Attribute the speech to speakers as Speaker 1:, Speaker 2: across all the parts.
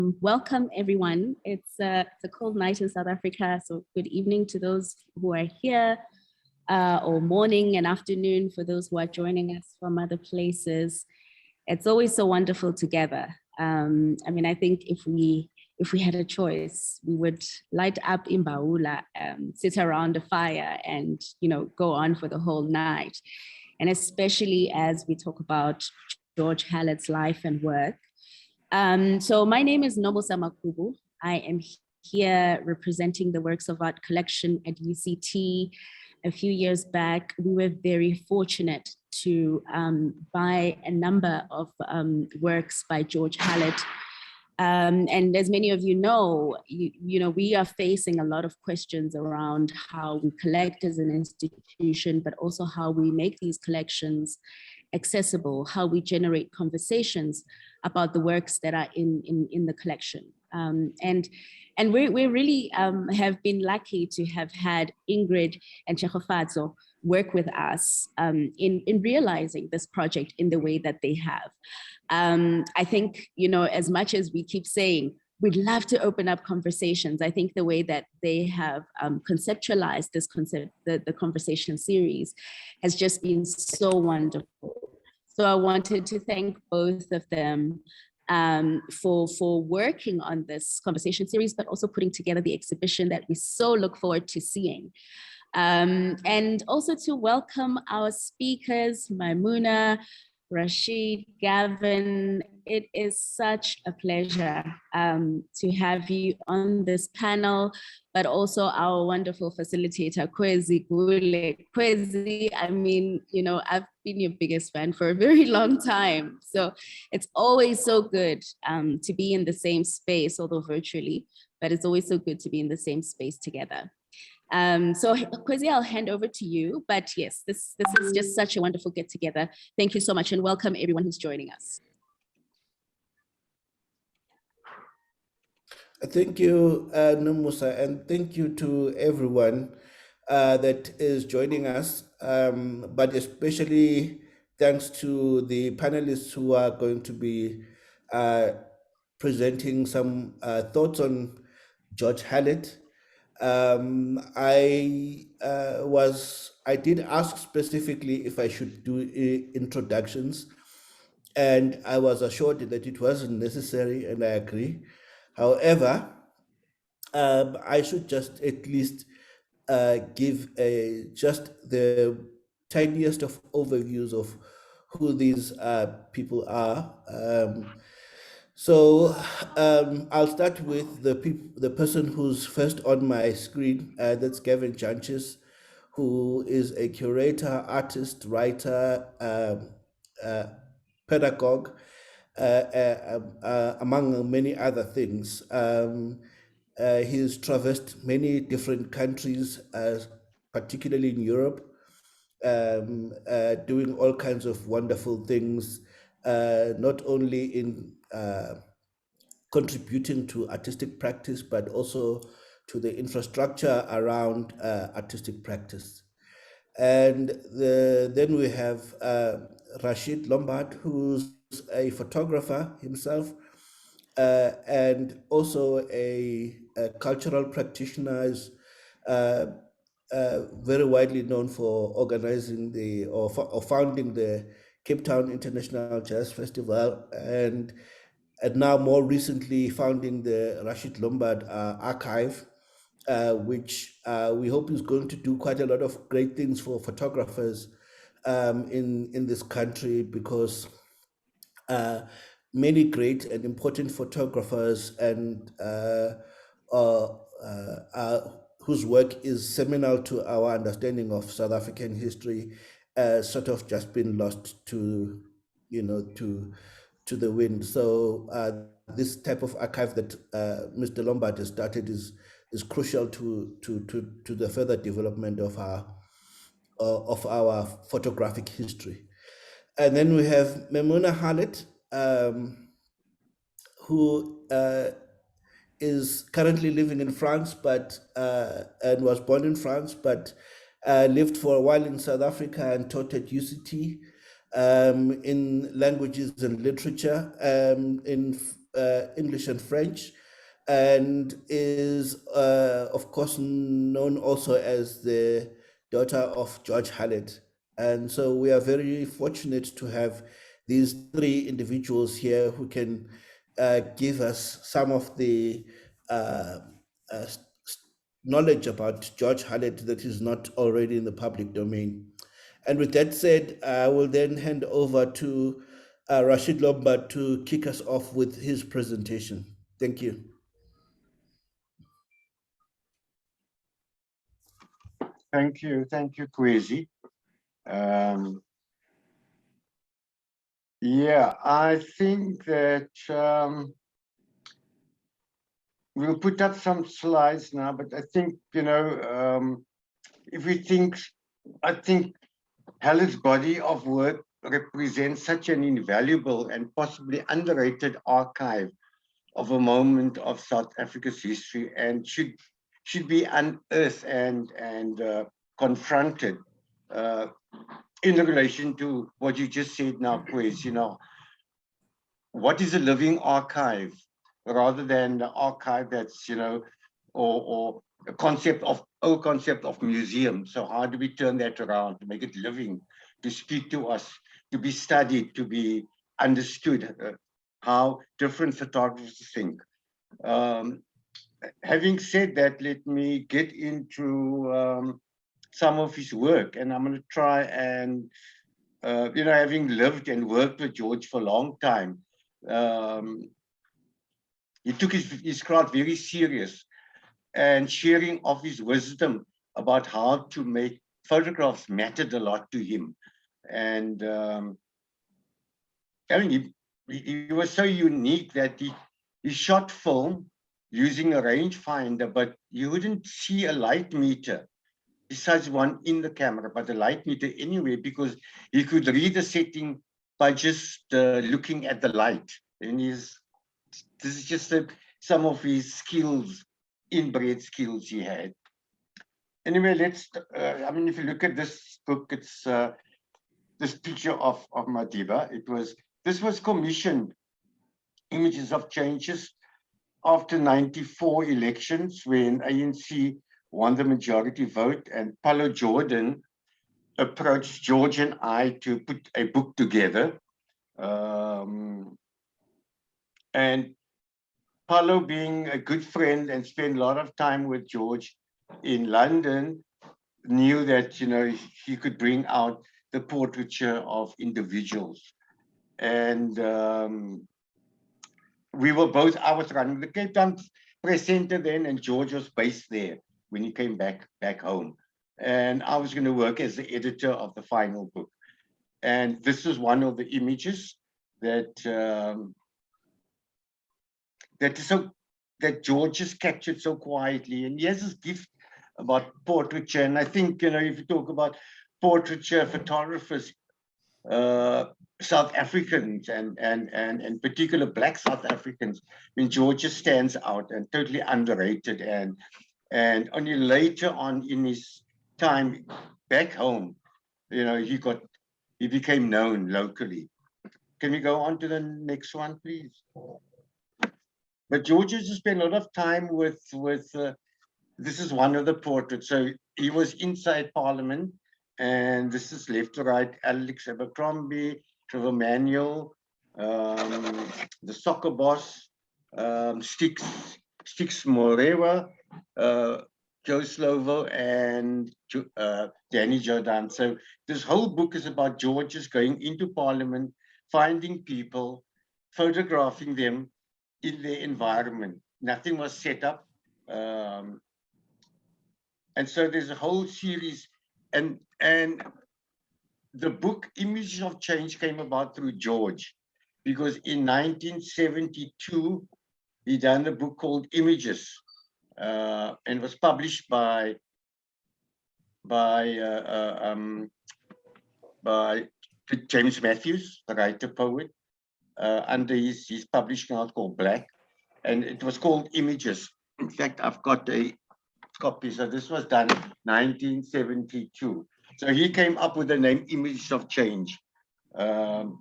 Speaker 1: Welcome, everyone. It's a cold night in South Africa, so good evening to those who are here, or morning and afternoon for those who are joining us from other places. It's always so wonderful together. I think if we had a choice, we would light up in Baula, sit around a fire, and go on for the whole night. And especially as we talk about George Hallett's life and work. So my name is Nobusa Makubu. I am here representing the Works of Art collection at UCT. A few years back, we were very fortunate to buy a number of works by George Hallett. And as many of you know, we are facing a lot of questions around how we collect as an institution, but also how we make these collections accessible, how we generate conversations about the works that are in the collection. And we really have been lucky to have had Ingrid and Chekofatso work with us in realizing this project in the way that they have. I think, as much as we keep saying, we'd love to open up conversations, I think the way that they have conceptualized this the conversation series has just been so wonderful. So I wanted to thank both of them for working on this conversation series, but also putting together the exhibition that we so look forward to seeing. And also to welcome our speakers, Mymoena, Rashid, Gavin. It is such a pleasure to have you on this panel, but also our wonderful facilitator, Khwezi, Gule. Khwezi, I've been your biggest fan for a very long time. So it's always so good to be in the same space, although virtually, but it's always so good to be in the same space together. So Khwezi, I'll hand over to you, but yes, this is just such a wonderful get together. Thank you so much and welcome everyone who's joining us.
Speaker 2: Thank you, Nobusa, and thank you to everyone that is joining us, but especially thanks to the panelists who are going to be presenting some thoughts on George Hallett. I did ask specifically if I should do introductions, and I was assured that it wasn't necessary, and I agree. However, I should just at least give just the tiniest of overviews of who these people are. So I'll start with the person who's first on my screen. That's Gavin Junches, who is a curator, artist, writer, pedagogue, among many other things. He's traversed many different countries, particularly in Europe, doing all kinds of wonderful things, not only in contributing to artistic practice, but also to the infrastructure around artistic practice. And then we have Rasheed Lombard, who's a photographer himself, and also a cultural practitioner, is very widely known for organizing or founding the Cape Town International Jazz Festival, and now more recently founding the Rasheed Lombard Archive, which we hope is going to do quite a lot of great things for photographers in this country, because many great and important photographers and whose work is seminal to our understanding of South African history, sort of just been lost to the wind. So this type of archive that Mr. Lombard has started is crucial to the further development of our photographic history. And then we have Memona Harlet, who is currently living in France, and was born in France, but lived for a while in South Africa and taught at UCT in languages and literature. In English and French, and is, of course, known also as the daughter of George Hallett. And so we are very fortunate to have these three individuals here who can give us some of the uh, uh, knowledge about George Hallett that is not already in the public domain. And with that said, I will then hand over to Rasheed Lombard to kick us off with his presentation. Thank you.
Speaker 3: Thank you, Khwezi. Yeah, I think that we'll put up some slides now, but I think, if we think, I think Hallett's body of work represents such an invaluable and possibly underrated archive of a moment of South Africa's history, and should be unearthed and confronted in relation to what you just said now, Quez. What is a living archive rather than the archive that's, or a concept of museum. So how do we turn that around to make it living, to speak to us, to be studied, to be understood, how different photographers think. Having said that, let me get into some of his work, and I'm going to try and, having lived and worked with George for a long time, he took his craft very serious, and sharing of his wisdom about how to make photographs mattered a lot to him. And I mean, he was so unique that he shot film using a rangefinder, but you wouldn't see a light meter besides one in the camera, but the light meter anyway, because he could read the setting by just looking at the light. And this is just some of his skills, inbred skills he had. Anyway, if you look at this book, it's this picture of Madiba. This was commissioned, Images of Changes, after 94 elections, when ANC won the majority vote, and Paulo Jordan approached George and I to put a book together. And Paulo, being a good friend and spent a lot of time with George in London, knew that, he could bring out the portraiture of individuals. And I was running the Cape Town Press Center then, and George was based there when he came back home. And I was going to work as the editor of the final book. And this is one of the images that that George has captured so quietly. And he has this gift about portraiture. And I think, if you talk about portraiture photographers, South Africans and particular Black South Africans, George stands out and totally underrated. And only later on in his time back home, he became known locally. Can we go on to the next one, please? But George used to spend a lot of time with this is one of the portraits. So he was inside Parliament, and this is left to right, Alex Abercrombie, Trevor Manuel, the soccer boss, Stix Morewa, Joe Slovo, and Danny Jordan. So this whole book is about George's going into Parliament, finding people, photographing them in their environment. Nothing was set up. And so there's a whole series, and the book Images of Change came about through George, because in 1972, he done a book called Images, and was published by James Matthews, the writer-poet, under his publishing house called Black, and it was called Images. In fact, I've got a copy. So this was done 1972. So he came up with the name Images of Change. Can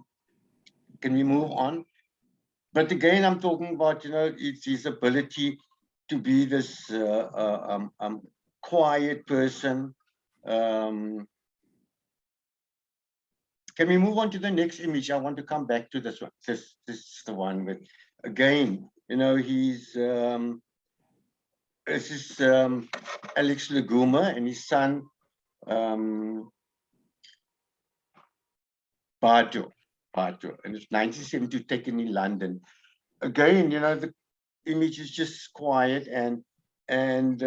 Speaker 3: we move on? But again, I'm talking about, it's his ability to be this quiet person. Can we move on to the next image? I want to come back to this one. This is the one with, again, he's this is Alex Laguma and his son Batu, and it's 1972, taken in London. Again, the image is just quiet, and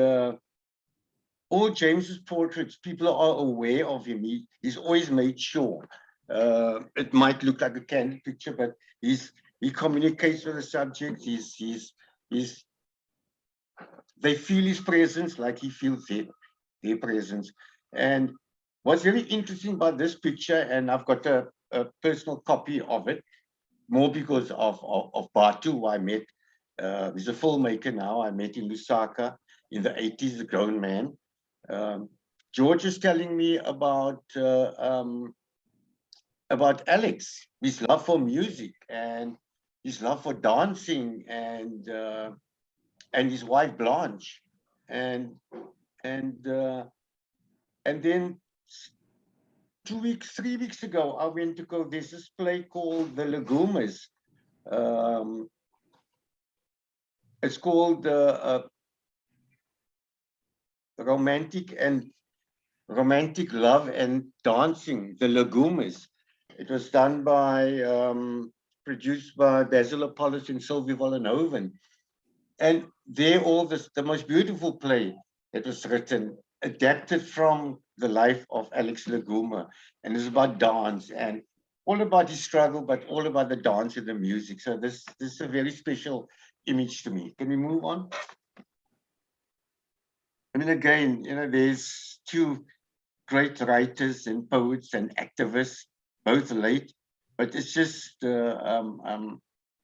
Speaker 3: all James's portraits, people are aware of him. He's always made sure. It might look like a candid picture, but he communicates with the subject. They feel his presence like he feels their presence. And what's very interesting about this picture, and I've got a personal copy of it, more because of Batu, who I met. He's a filmmaker now. I met in Lusaka in the 80s, a grown man. George is telling me about Alex, his love for music and his love for dancing, and his wife Blanche, and then 3 weeks ago, I went to go. There's this play called The Lagumas. It's called Romantic Love and Dancing, The Lagumas. It was done by, produced by Basil Apollos and Sylvia Vollenhoven. And they're all the most beautiful play that was written, adapted from the life of Alex Laguma. And it's about dance and all about his struggle, but all about the dance and the music. So this is a very special image to me. Can we move on? I mean, again, there's two great writers and poets and activists, both late, but it's just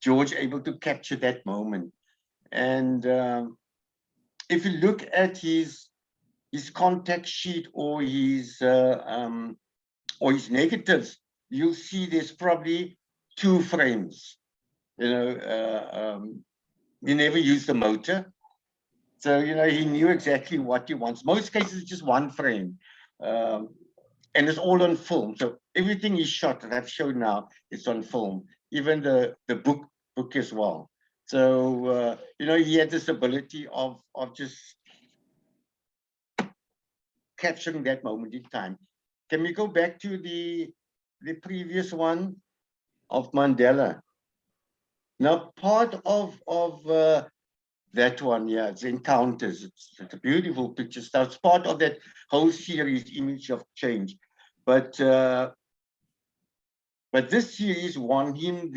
Speaker 3: George able to capture that moment. And if you look at his contact sheet or his negatives, you'll see there's probably 2 frames. He never used the motor. So, he knew exactly what he wants. Most cases, just 1 frame. And it's all on film. So everything he shot that I've shown now, it's on film. Even the book as well. So, he had this ability of just capturing that moment in time. Can we go back to the previous one of Mandela? Now, part of that one, yeah, it's Encounters. It's a beautiful picture. So it's part of that whole series, Image of Change. But this series won him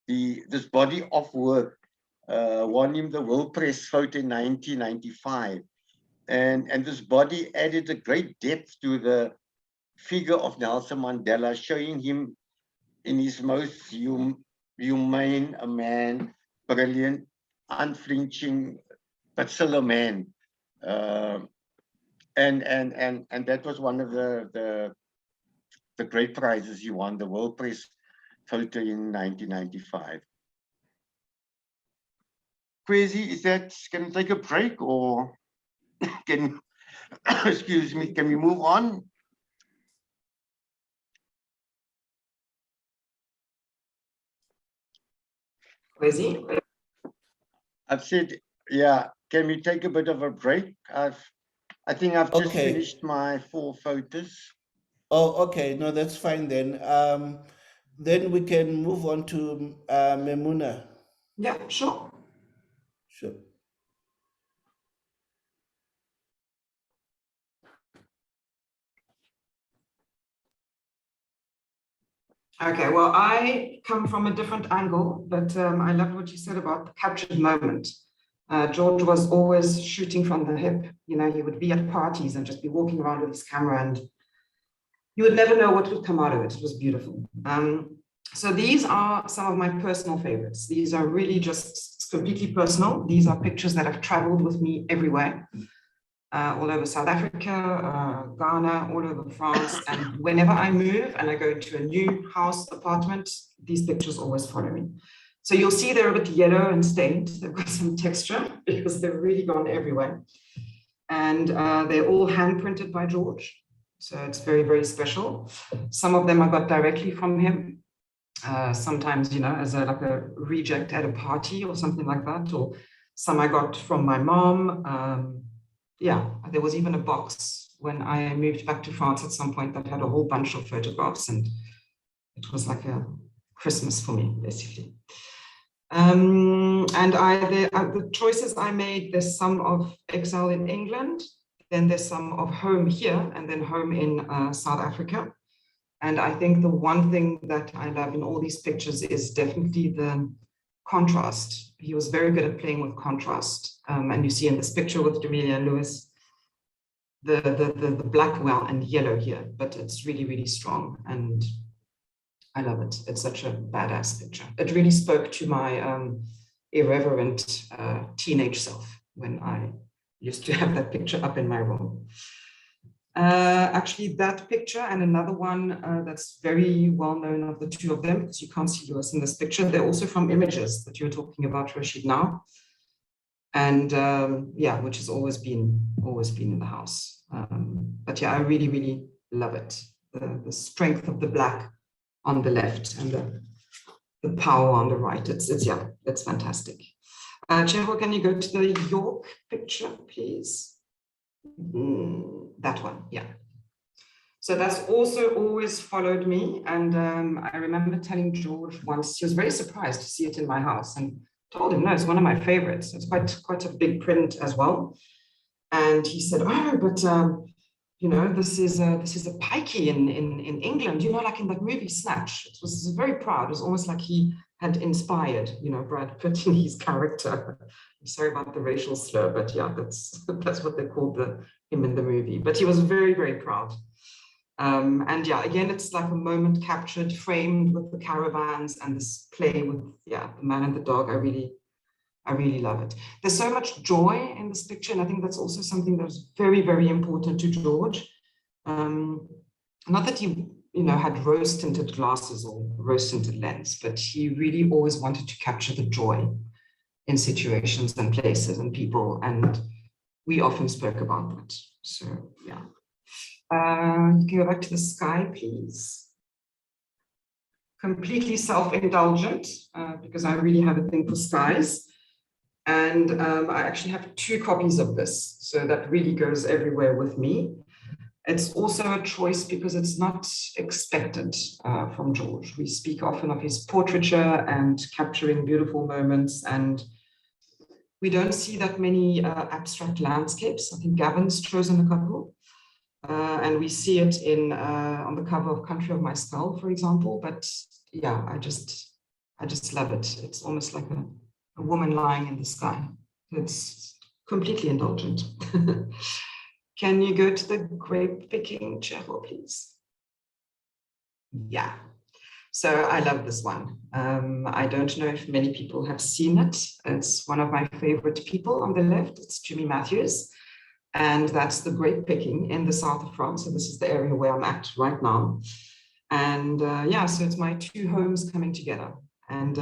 Speaker 3: this body of work, won him the World Press photo in 1995. And this body added a great depth to the figure of Nelson Mandela, showing him in his most humane a man, brilliant, unflinching, but still a man. And that was one of the great prizes he won, the World Press photo in 1995. Khwezi, can we take a break or can excuse me, can we move on?
Speaker 4: Khwezi?
Speaker 3: I've said, yeah, can we take a bit of a break? I think I've just finished my 4 photos.
Speaker 2: Oh, okay. No, that's fine then. Then we can move on to Memona.
Speaker 4: Yeah, sure.
Speaker 2: Sure.
Speaker 4: Okay, well, I come from a different angle, but I love what you said about the captured moment. George was always shooting from the hip. He would be at parties and just be walking around with his camera, and you would never know what would come out of it. It was beautiful. So these are some of my personal favorites. These are really just completely personal. These are pictures that have traveled with me everywhere. All over South Africa, Ghana, all over France. And whenever I move and I go into a new house, apartment, these pictures always follow me. So you'll see they're a bit yellow and stained. They've got some texture because they've really gone everywhere. And they're all hand printed by George. So it's very, very special. Some of them I got directly from him. Sometimes, you know, as like a reject at a party or something like that, or some I got from my mom. Yeah, there was even a box when I moved back to France at some point that had a whole bunch of photographs, and it was like a Christmas for me, basically. And the choices I made, there's some of exile in England, then there's some of home here, and then home in South Africa. And I think the one thing that I love in all these pictures is definitely the contrast. He was very good at playing with contrast. And you see in this picture with Jamelia and Lewis, the black, well, and yellow here, but it's really, really strong. And I love it. It's such a badass picture. It really spoke to my irreverent teenage self when I used to have that picture up in my room. Actually, that picture and another one that's very well known of the two of them, because you can't see Lewis in this picture. They're also from images that you're talking about, Rashid, now. And yeah, which has always been in the house. But yeah, I really, really love it. The strength of the black on the left and the power on the right. It's fantastic. Cheryl, can you go to the York picture, please? That one, yeah. So that's also always followed me. And I remember telling George once, he was very surprised to see it in my house, and told him, no, it's one of my favorites. It's quite a big print as well. And he said, oh, but you know, this is a pikey in England, you know, like in that movie Snatch. It was very proud. It was almost like he had inspired, you know, Brad Pitt in his character. I'm sorry about the racial slur, but yeah, that's what they called him in the movie. But he was very, very proud. And yeah, again, it's like a moment captured, framed with the caravans and this play with, yeah, the man and the dog. I really love it. There's so much joy in this picture, and I think that's also something that's very, very important to George. Not that he, you know, had rose-tinted glasses or rose-tinted lens, but he really always wanted to capture the joy in situations and places and people, and we often spoke about that. So yeah. You can go back to the sky, please. Completely self-indulgent, because I really have a thing for skies. And I actually have 2 copies of this, so that really goes everywhere with me. It's also a choice because it's not expected from George. We speak often of his portraiture and capturing beautiful moments, and we don't see that many abstract landscapes. I think Gavin's chosen a couple, and we see it on the cover of Country of My Skull, for example. But yeah, I just love it. It's almost like a woman lying in the sky. It's completely indulgent. Can you go to the grape picking, Cheryl, please? Yeah. So I love this one. I don't know if many people have seen it. It's one of my favorite people on the left. It's Jimmy Matthews. And that's the grape picking in the south of France. So this is the area where I'm at right now. And yeah, so it's my 2 homes coming together. And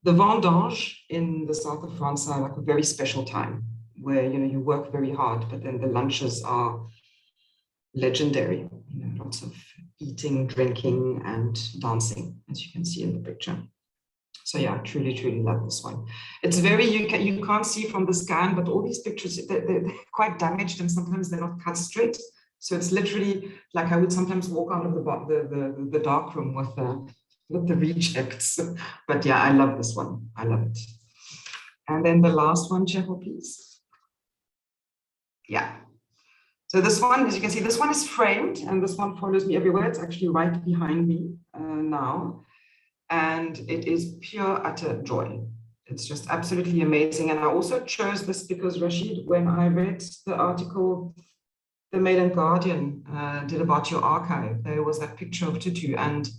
Speaker 4: the vendange in the south of France are like a very special time where, you know, you work very hard, but then the lunches are legendary. You know, lots of eating, drinking, and dancing, as you can see in the picture. So yeah, I truly, truly love this one. It's very, you can't see from the scan, but all these pictures, they're quite damaged, and sometimes they're not cut straight. So it's literally like I would sometimes walk out of the dark room with the rejects. But yeah, I love this one. I love it. And then the last one, Cheryl, please. Yeah. So this one, as you can see, this one is framed, and this one follows me everywhere. It's actually right behind me now. And it is pure, utter joy. It's just absolutely amazing. And I also chose this because, Rashid, when I read the article the Mail and Guardian did about your archive, there was that picture of Tutu, and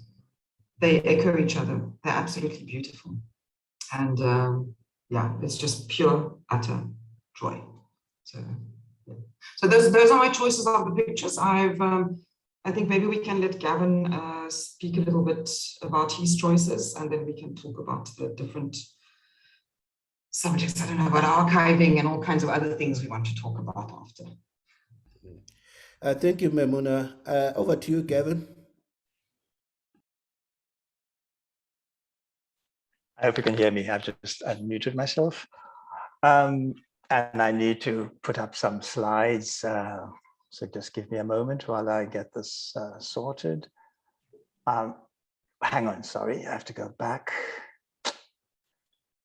Speaker 4: they echo each other. They're absolutely beautiful. And yeah, it's just pure, utter joy. So, yeah. So those are my choices of the pictures. I've I think maybe we can let Gavin speak a little bit about his choices, and then we can talk about the different subjects, I don't know, about archiving and all kinds of other things we want to talk about after.
Speaker 2: Thank you, Memona. Over to you, Gavin.
Speaker 5: I hope you can hear me. I've just unmuted myself. And I need to put up some slides. So just give me a moment while I get this sorted. Hang on, sorry, I have to go back.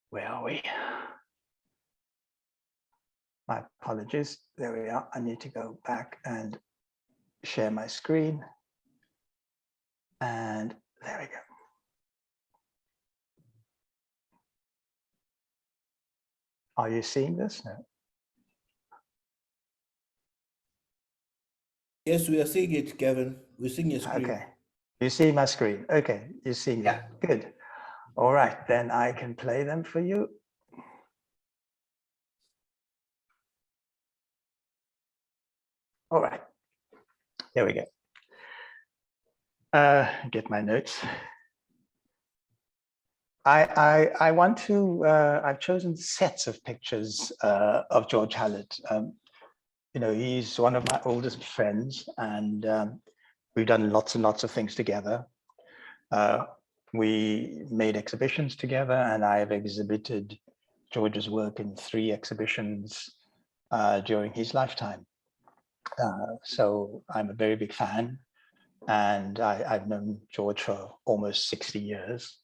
Speaker 5: Where are we? My apologies. There we are. I need to go back and share my screen. And there we go. Are you seeing this? No.
Speaker 2: Yes, we are seeing it, Gavin. We're seeing your screen.
Speaker 5: Okay. You see my screen? Okay, you see me.
Speaker 4: Yeah.
Speaker 5: Good. All right, then I can play them for you. All right, there we go. Get my notes. I want to, I've chosen sets of pictures of George Hallett. You know, he's one of my oldest friends, and we've done lots and lots of things together. We made exhibitions together, and I have exhibited George's work in 3 exhibitions during his lifetime. So I'm a very big fan, and I've known George for almost 60 years.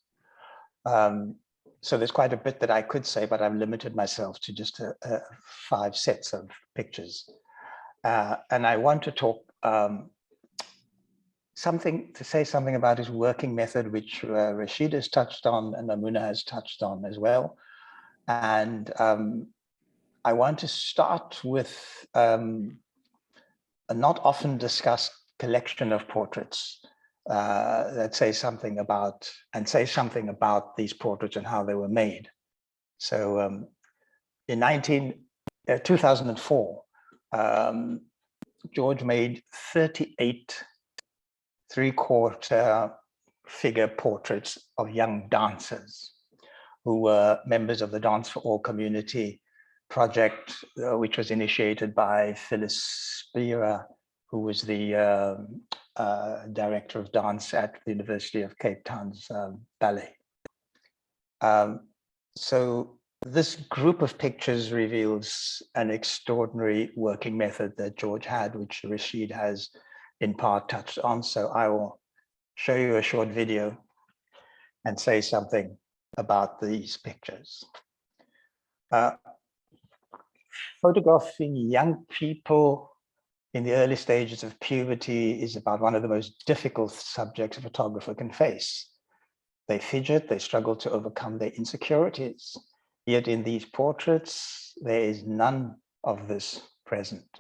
Speaker 5: So there's quite a bit that I could say, but I've limited myself to just 5 sets of pictures. And I want to talk say something about his working method, which Rashid has touched on and Mymoena has touched on as well. And I want to start with a not often discussed collection of portraits that say something about these portraits and how they were made. So in 2004, George made 38 3/4 figure portraits of young dancers who were members of the Dance for All community project, which was initiated by Phyllis Spira, who was the director of dance at the University of Cape Town's ballet. So this group of pictures reveals an extraordinary working method that George had, which Rashid has in part touched on. So I will show you a short video and say something about these pictures. Photographing young people in the early stages of puberty is about one of the most difficult subjects a photographer can face. They fidget, they struggle to overcome their insecurities. Yet in these portraits, there is none of this present.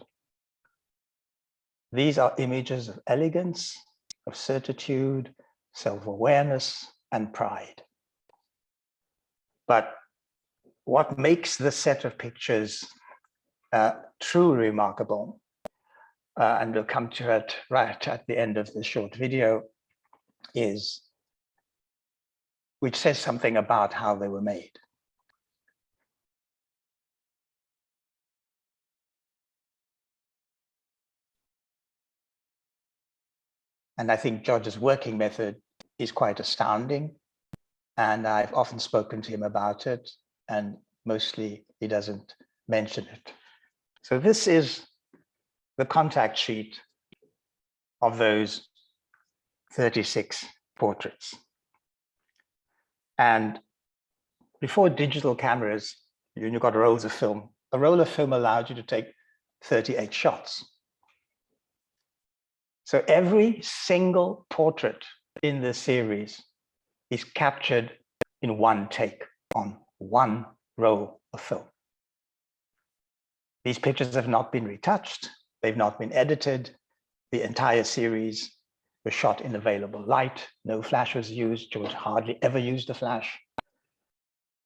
Speaker 5: These are images of elegance, of certitude, self-awareness, and pride. But what makes this set of pictures truly remarkable, and we'll come to it right at the end of the short video, which says something about how they were made. And I think George's working method is quite astounding. And I've often spoken to him about it, and mostly he doesn't mention it. So this is the contact sheet of those 36 portraits. And before digital cameras, you got rolls of film. A roll of film allowed you to take 38 shots. So every single portrait in this series is captured in one take on one roll of film. These pictures have not been retouched. They've not been edited. The entire series was shot in available light. No flash was used. George hardly ever used a flash.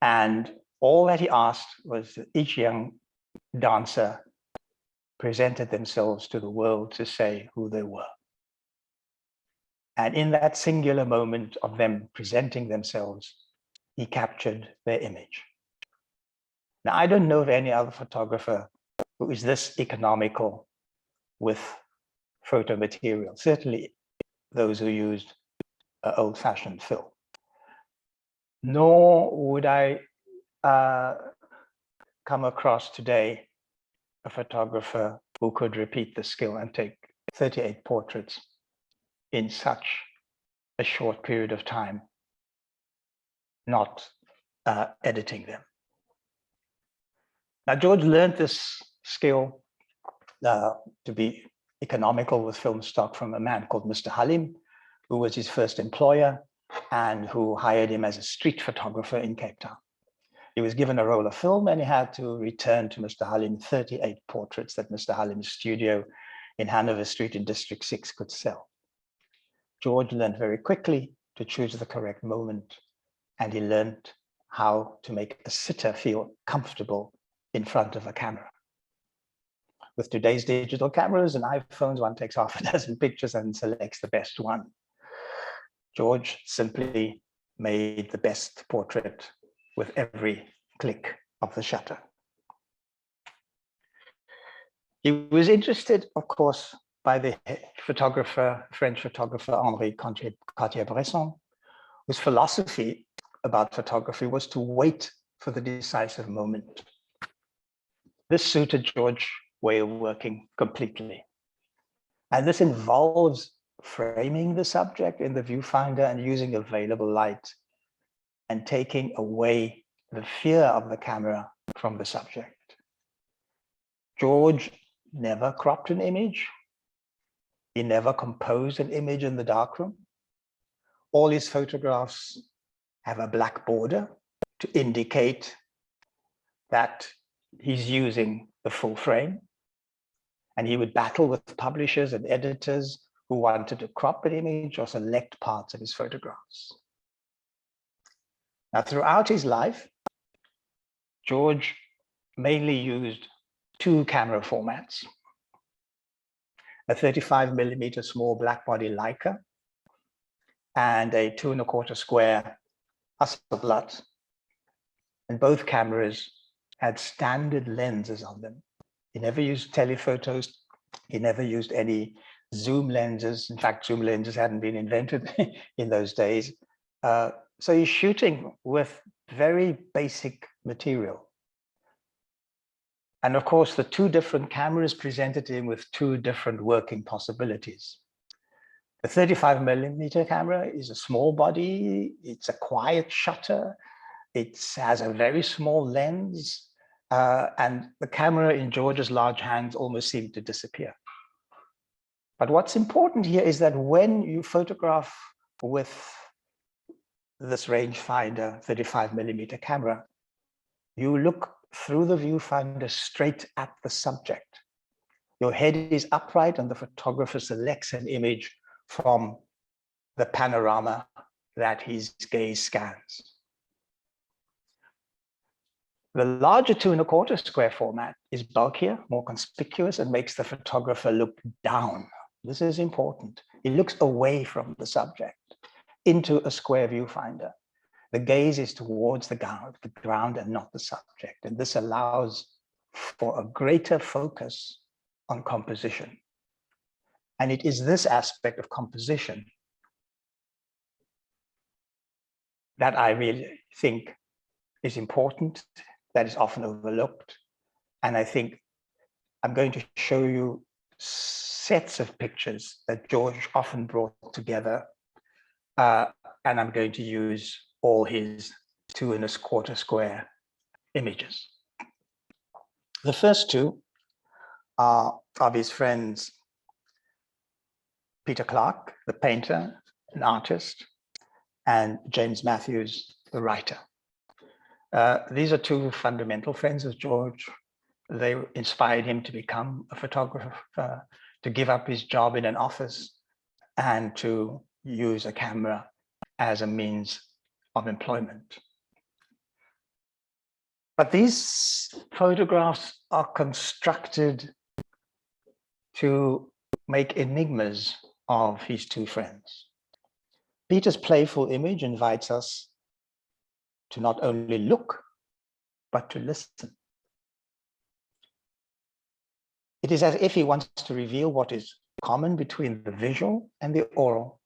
Speaker 5: And all that he asked was that each young dancer presented themselves to the world to say who they were. And in that singular moment of them presenting themselves, he captured their image. Now, I don't know of any other photographer who is this economical with photo material, certainly those who used old-fashioned film. Nor would I come across today a photographer who could repeat the skill and take 38 portraits in such a short period of time, not editing them. Now, George learned this skill to be economical with film stock from a man called Mr. Halim, who was his first employer and who hired him as a street photographer in Cape Town. He was given a roll of film and he had to return to Mr. Halim 38 portraits that Mr. Halim's studio in Hanover Street in District 6 could sell. George learned very quickly to choose the correct moment, and he learned how to make a sitter feel comfortable in front of a camera. With today's digital cameras and iPhones, one takes half a dozen pictures and selects the best one. George simply made the best portrait with every click of the shutter. He was interested, of course, by the French photographer Henri Cartier-Bresson, whose philosophy about photography was to wait for the decisive moment. This suited George's way of working completely. And this involves framing the subject in the viewfinder and using available light and taking away the fear of the camera from the subject. George never cropped an image. He never composed an image in the darkroom. All his photographs have a black border to indicate that he's using the full frame. And he would battle with publishers and editors who wanted to crop an image or select parts of his photographs. Now, throughout his life, George mainly used two camera formats: a 35mm small black body Leica and a 2 1/4 square Hasselblad. And both cameras had standard lenses on them. He never used telephotos. He never used any zoom lenses. In fact, zoom lenses hadn't been invented in those days. So he's shooting with very basic material. And of course, the two different cameras presented him with two different working possibilities. The 35mm camera is a small body. It's a quiet shutter. It has a very small lens. And the camera in George's large hands almost seemed to disappear. But what's important here is that when you photograph with this rangefinder 35mm camera, you look through the viewfinder straight at the subject. Your head is upright and the photographer selects an image from the panorama that his gaze scans. The larger 2 1/4 square format is bulkier, more conspicuous, and makes the photographer look down. This is important. He looks away from the subject into a square viewfinder. The gaze is towards the ground and not the subject. And this allows for a greater focus on composition. And it is this aspect of composition that I really think is important, that is often overlooked. And I think I'm going to show you sets of pictures that George often brought together. And I'm going to use all his 2 1/4 square images. The first two are of his friends, Peter Clark, the painter, an artist, and James Matthews, the writer. These are two fundamental friends of George. They inspired him to become a photographer, to give up his job in an office, and to use a camera as a means of employment. But these photographs are constructed to make enigmas of his two friends. Peter's playful image invites us to not only look, but to listen. It is as if he wants to reveal what is common between the visual and the oral.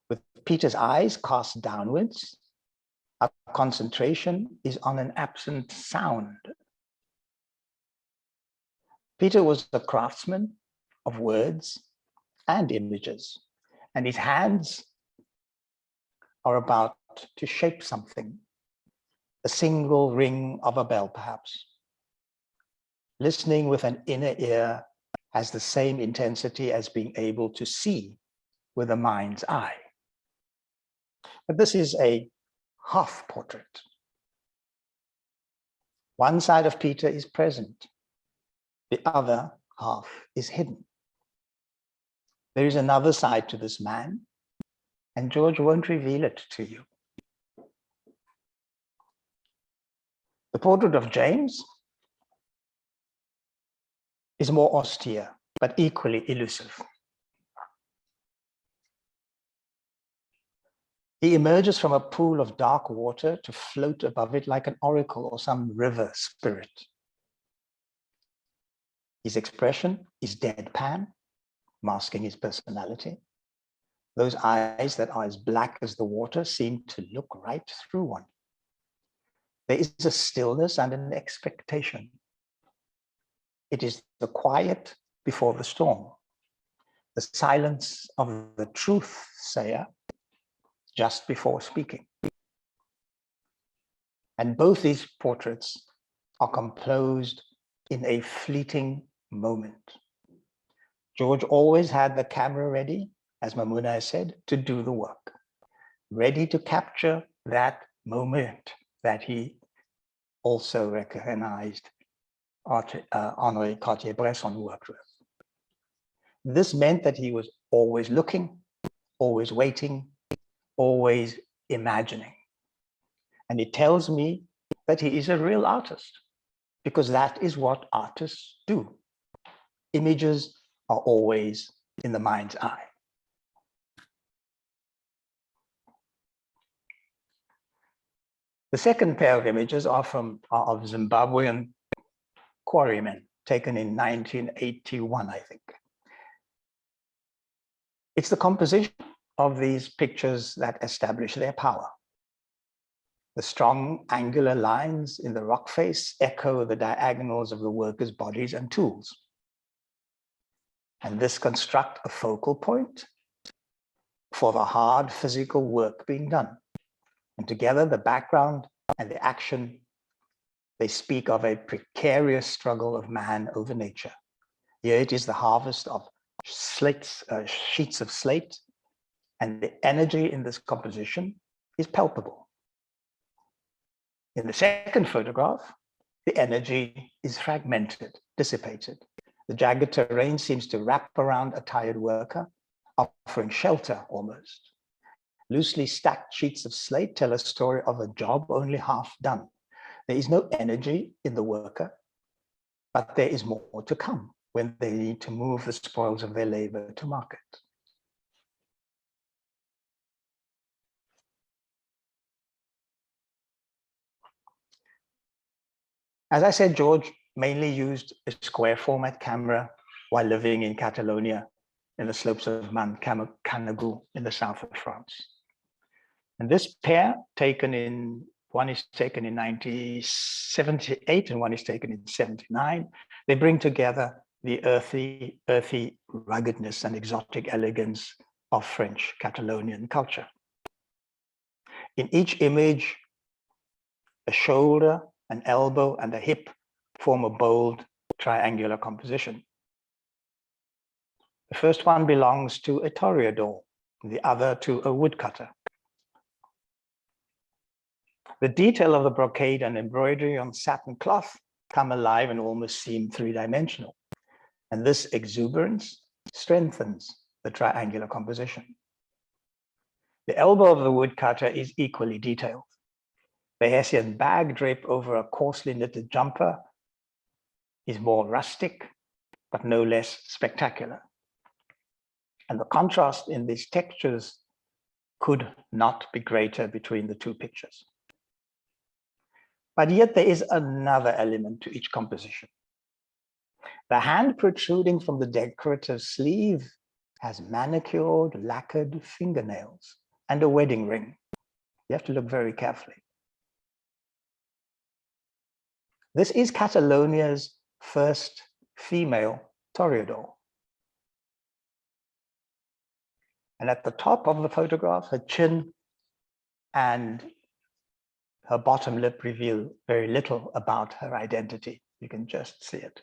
Speaker 5: With Peter's eyes cast downwards, our concentration is on an absent sound. Peter was a craftsman of words and images, and his hands are about to shape something, a single ring of a bell perhaps. Listening with an inner ear has the same intensity as being able to see with the mind's eye. But this is a half portrait. One side of Peter is present, the other half is hidden. There is another side to this man, and George won't reveal it to you. The portrait of James is more austere, but equally elusive. He emerges from a pool of dark water to float above it like an oracle or some river spirit. His expression is deadpan, masking his personality. Those eyes that are as black as the water seem to look right through one. There is a stillness and an expectation. It is the quiet before the storm, the silence of the truth sayer just before speaking. And both these portraits are composed in a fleeting moment. George always had the camera ready, as Memona has said, to do the work, ready to capture that moment that he also recognized Henri Cartier-Bresson worked with. This meant that he was always looking, always waiting, always imagining. And it tells me that he is a real artist, because that is what artists do. Images are always in the mind's eye. The second pair of images are of Zimbabwean Quarrymen, taken in 1981, I think. It's the composition of these pictures that establish their power. The strong angular lines in the rock face echo the diagonals of the workers' bodies and tools. And this constructs a focal point for the hard physical work being done. And together, the background and the action, they speak of a precarious struggle of man over nature. Here it is the harvest of sheets of slate, and the energy in this composition is palpable. In the second photograph, the energy is fragmented, dissipated. The jagged terrain seems to wrap around a tired worker, offering shelter almost. Loosely stacked sheets of slate tell a story of a job only half done. There is no energy in the worker, but there is more to come when they need to move the spoils of their labor to market. As I said, George mainly used a square format camera while living in Catalonia in the slopes of Mount Canigou in the south of France. And this pair, one is taken in 1978 and one is taken in 79. They bring together the earthy ruggedness and exotic elegance of French Catalonian culture. In each image, a shoulder, an elbow, and a hip form a bold triangular composition. The first one belongs to a toreador, the other to a woodcutter. The detail of the brocade and embroidery on satin cloth come alive and almost seem three-dimensional. And this exuberance strengthens the triangular composition. The elbow of the woodcutter is equally detailed. The Hessian bag draped over a coarsely knitted jumper is more rustic, but no less spectacular. And the contrast in these textures could not be greater between the two pictures. But yet there is another element to each composition. The hand protruding from the decorative sleeve has manicured, lacquered fingernails and a wedding ring. You have to look very carefully. This is Catalonia's first female toreador. And at the top of the photograph, her chin and her bottom lip reveal very little about her identity. You can just see it.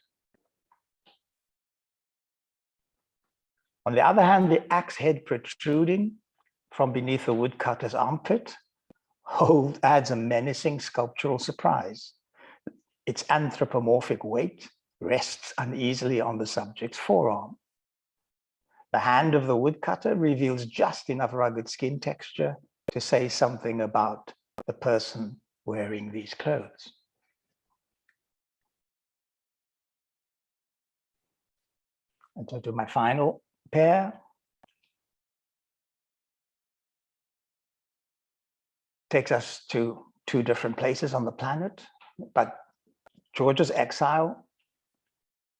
Speaker 5: On the other hand, the axe head protruding from beneath the woodcutter's armpit adds a menacing sculptural surprise. Its anthropomorphic weight rests uneasily on the subject's forearm. The hand of the woodcutter reveals just enough rugged skin texture to say something about the person wearing these clothes. And so to my final pair. Takes us to two different places on the planet, but George's exile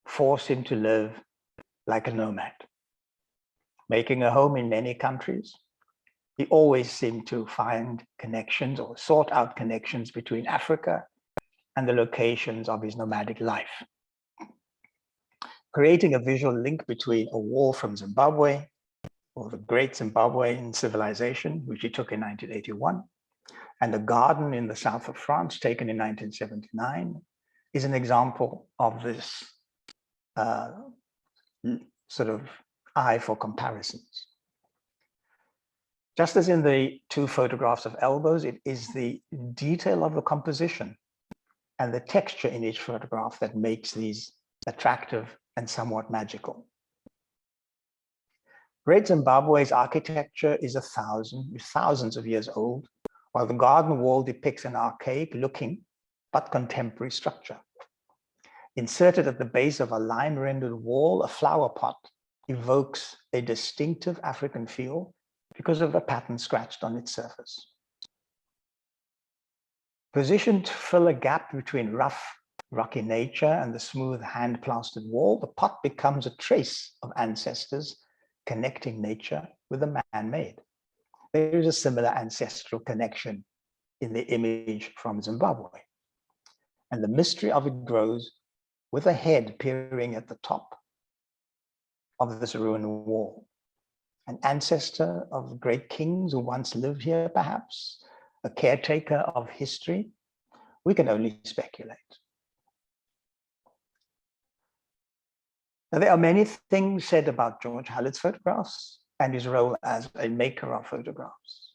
Speaker 5: forced him to live like a nomad, making a home in many countries. He always seemed to find connections or sought out connections between Africa and the locations of his nomadic life, creating a visual link between a wall from Zimbabwe, or the great Zimbabwean civilization, which he took in 1981, and a garden in the south of France taken in 1979 is an example of this sort of eye for comparisons. Just as in the two photographs of elbows, it is the detail of the composition and the texture in each photograph that makes these attractive and somewhat magical. Great Zimbabwe's architecture is thousands of years old, while the garden wall depicts an archaic looking but contemporary structure. Inserted at the base of a line rendered wall, a flower pot evokes a distinctive African feel because of the pattern scratched on its surface. Positioned to fill a gap between rough, rocky nature and the smooth hand-plastered wall, the pot becomes a trace of ancestors connecting nature with the man-made. There is a similar ancestral connection in the image from Zimbabwe. And the mystery of it grows with a head peering at the top of this ruined wall. An ancestor of great kings who once lived here, perhaps, a caretaker of history. We can only speculate. Now, there are many things said about George Hallett's photographs and his role as a maker of photographs.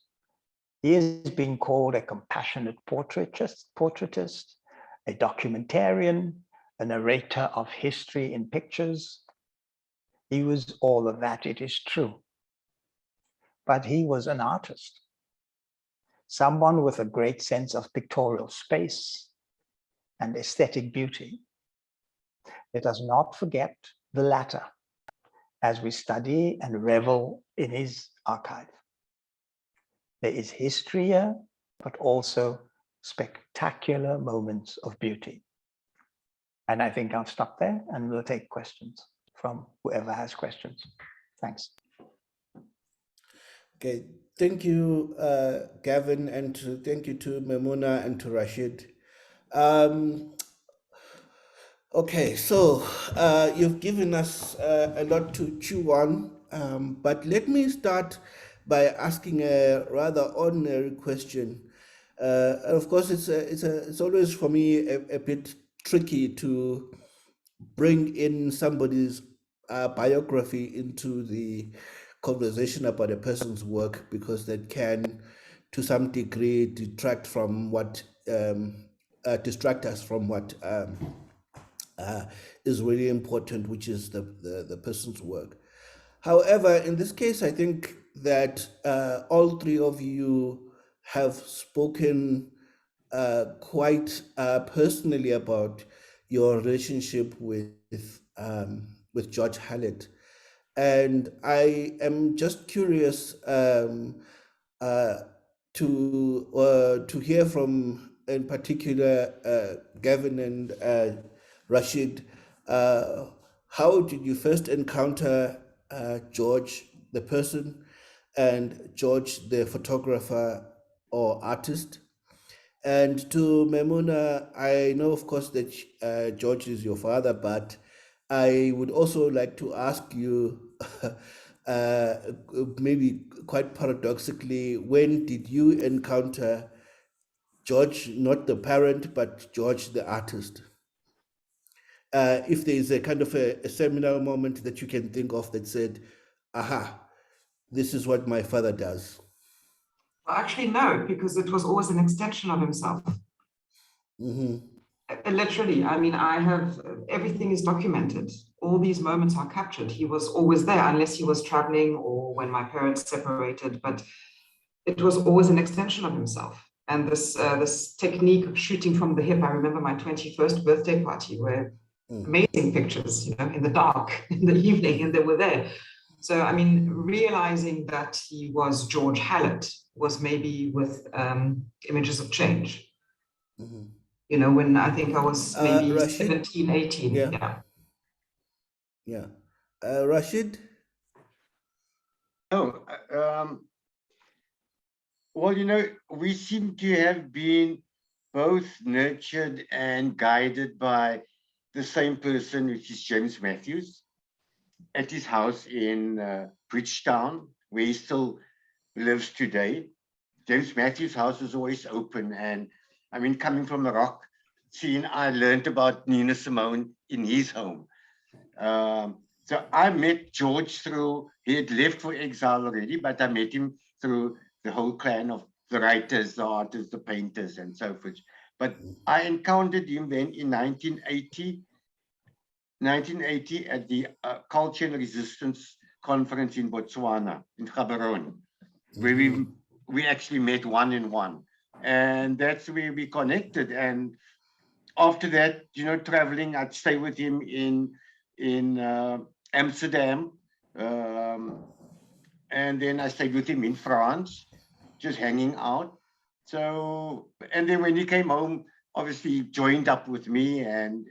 Speaker 5: He is being called a compassionate portraitist, a documentarian, a narrator of history in pictures. He was all of that, it is true. But he was an artist, someone with a great sense of pictorial space and aesthetic beauty. Let us not forget the latter as we study and revel in his archive. There is history here, but also spectacular moments of beauty. And I think I'll stop there and we'll take questions from whoever has questions. Thanks.
Speaker 2: Okay, thank you, Gavin, and thank you to Memona and to Rashid. Okay, so you've given us a lot to chew on, but let me start by asking a rather ordinary question. Of course, it's always for me a bit tricky to bring in somebody's biography into the conversation about a person's work, because that can, to some degree, distract us from what is really important, which is the person's work. However, in this case, I think that all three of you have spoken quite personally about your relationship with George Hallett. And I am just curious, uh, to hear from, in particular, Gavin and Rashid. How did you first encounter George, the person, and George, the photographer or artist? And to Memona, I know, of course, that George is your father, but I would also like to ask you, uh, maybe quite paradoxically, when did you encounter George, not the parent, but George, the artist? If there is a kind of a seminal moment that you can think of that said, aha, this is what my father does.
Speaker 4: Well, actually, no, because it was always an extension of himself.
Speaker 2: Mm-hmm.
Speaker 4: Literally, I mean, I have, everything is documented. All these moments are captured. He was always there, unless he was traveling or when my parents separated, but it was always an extension of himself. And this technique of shooting from the hip, I remember my 21st birthday party where amazing pictures, in the dark, in the evening, and they were there. So, I mean, realizing that he was George Hallett was maybe with Images of Change.
Speaker 2: Mm-hmm.
Speaker 4: When I think I was maybe
Speaker 2: Rashid?
Speaker 4: 17, 18.
Speaker 2: Yeah. Yeah. Rashid?
Speaker 3: Oh, well, we seem to have been both nurtured and guided by the same person, which is James Matthews, at his house in Bridgetown, where he still lives today. James Matthews' house was always open. And I mean, coming from the rock scene, I learned about Nina Simone in his home. So I met George through, he had left for exile already, but I met him through the whole clan of the writers, the artists, the painters, and so forth. But I encountered him then in 1980 at the Culture and Resistance Conference in Botswana, in Gaborone, where we actually met one-on-one. And that's where we connected. And after that, traveling, I'd stay with him in Amsterdam. And then I stayed with him in France, just hanging out. So, and then when he came home, obviously he joined up with me and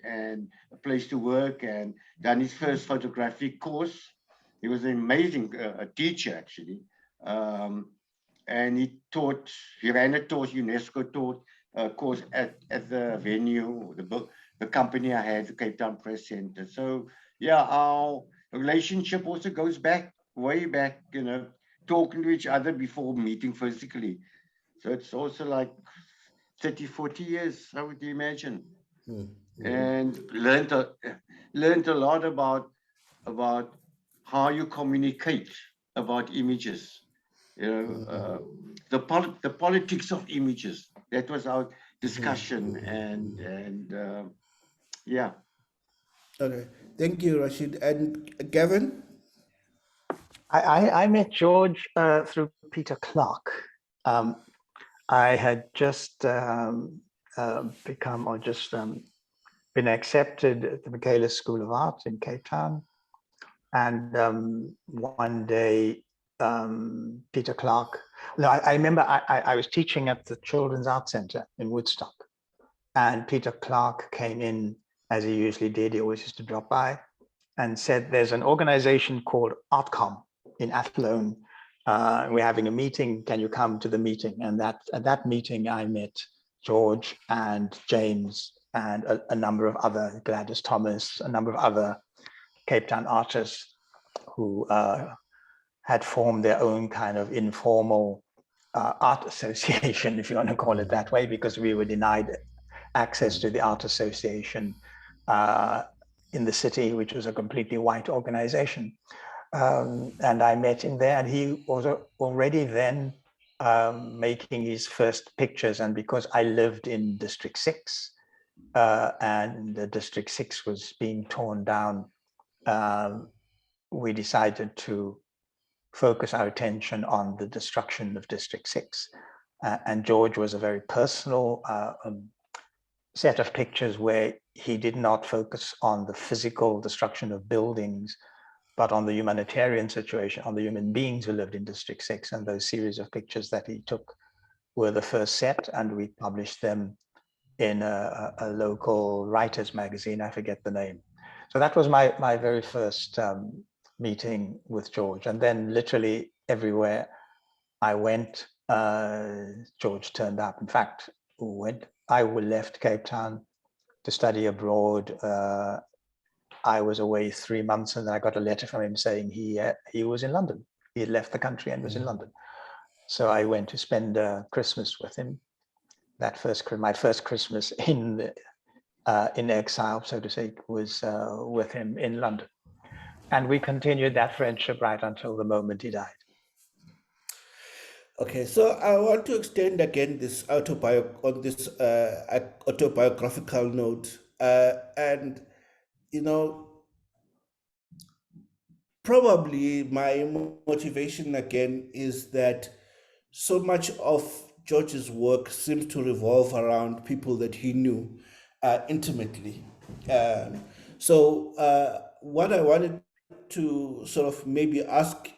Speaker 3: a place to work and done his first photographic course. He was an amazing teacher, actually. And he ran a course, UNESCO taught course at the venue, the company I had, the Cape Town Press Center. So yeah, our relationship also goes back, way back, talking to each other before meeting physically. So it's also like 30, 40 years, I would imagine. And learned a lot about how you communicate about images. The politics of images. That was our discussion, and yeah.
Speaker 2: Okay, thank you, Rashid. And Gavin?
Speaker 5: I met George through Peter Clark. I had just been accepted at the Michaelis School of Art in Cape Town. And one day, Peter Clark, I remember I was teaching at the Children's Art Center in Woodstock. And Peter Clark came in, as he usually did. He always used to drop by and said, there's an organization called Artcom in Athlone. We're having a meeting. Can you come to the meeting? And at that meeting, I met George and James and a number of other, Gladys Thomas, a number of other Cape Town artists who had formed their own kind of informal art association, if you want to call it that way, because we were denied access to the art association in the city, which was a completely white organization. And I met him there, and he was already then making his first pictures. And because I lived in District 6, and the District 6 was being torn down, we decided to focus our attention on the destruction of District 6. And George was a very personal set of pictures where he did not focus on the physical destruction of buildings, but on the humanitarian situation, on the human beings who lived in District 6. And those series of pictures that he took were the first set, and we published them in a local writers magazine. I forget the name. So that was my very first meeting with George. And then literally everywhere I went, George turned up. In fact, I left Cape Town to study abroad. I was away 3 months, and then I got a letter from him saying he was in London. He had left the country and was in London. So I went to spend Christmas with him. My first Christmas in exile, so to say, was with him in London. And we continued that friendship right until the moment he died.
Speaker 2: Okay, so I want to extend again this autobiographical note, and probably my motivation again is that so much of George's work seems to revolve around people that he knew intimately. So what I wanted to sort of maybe ask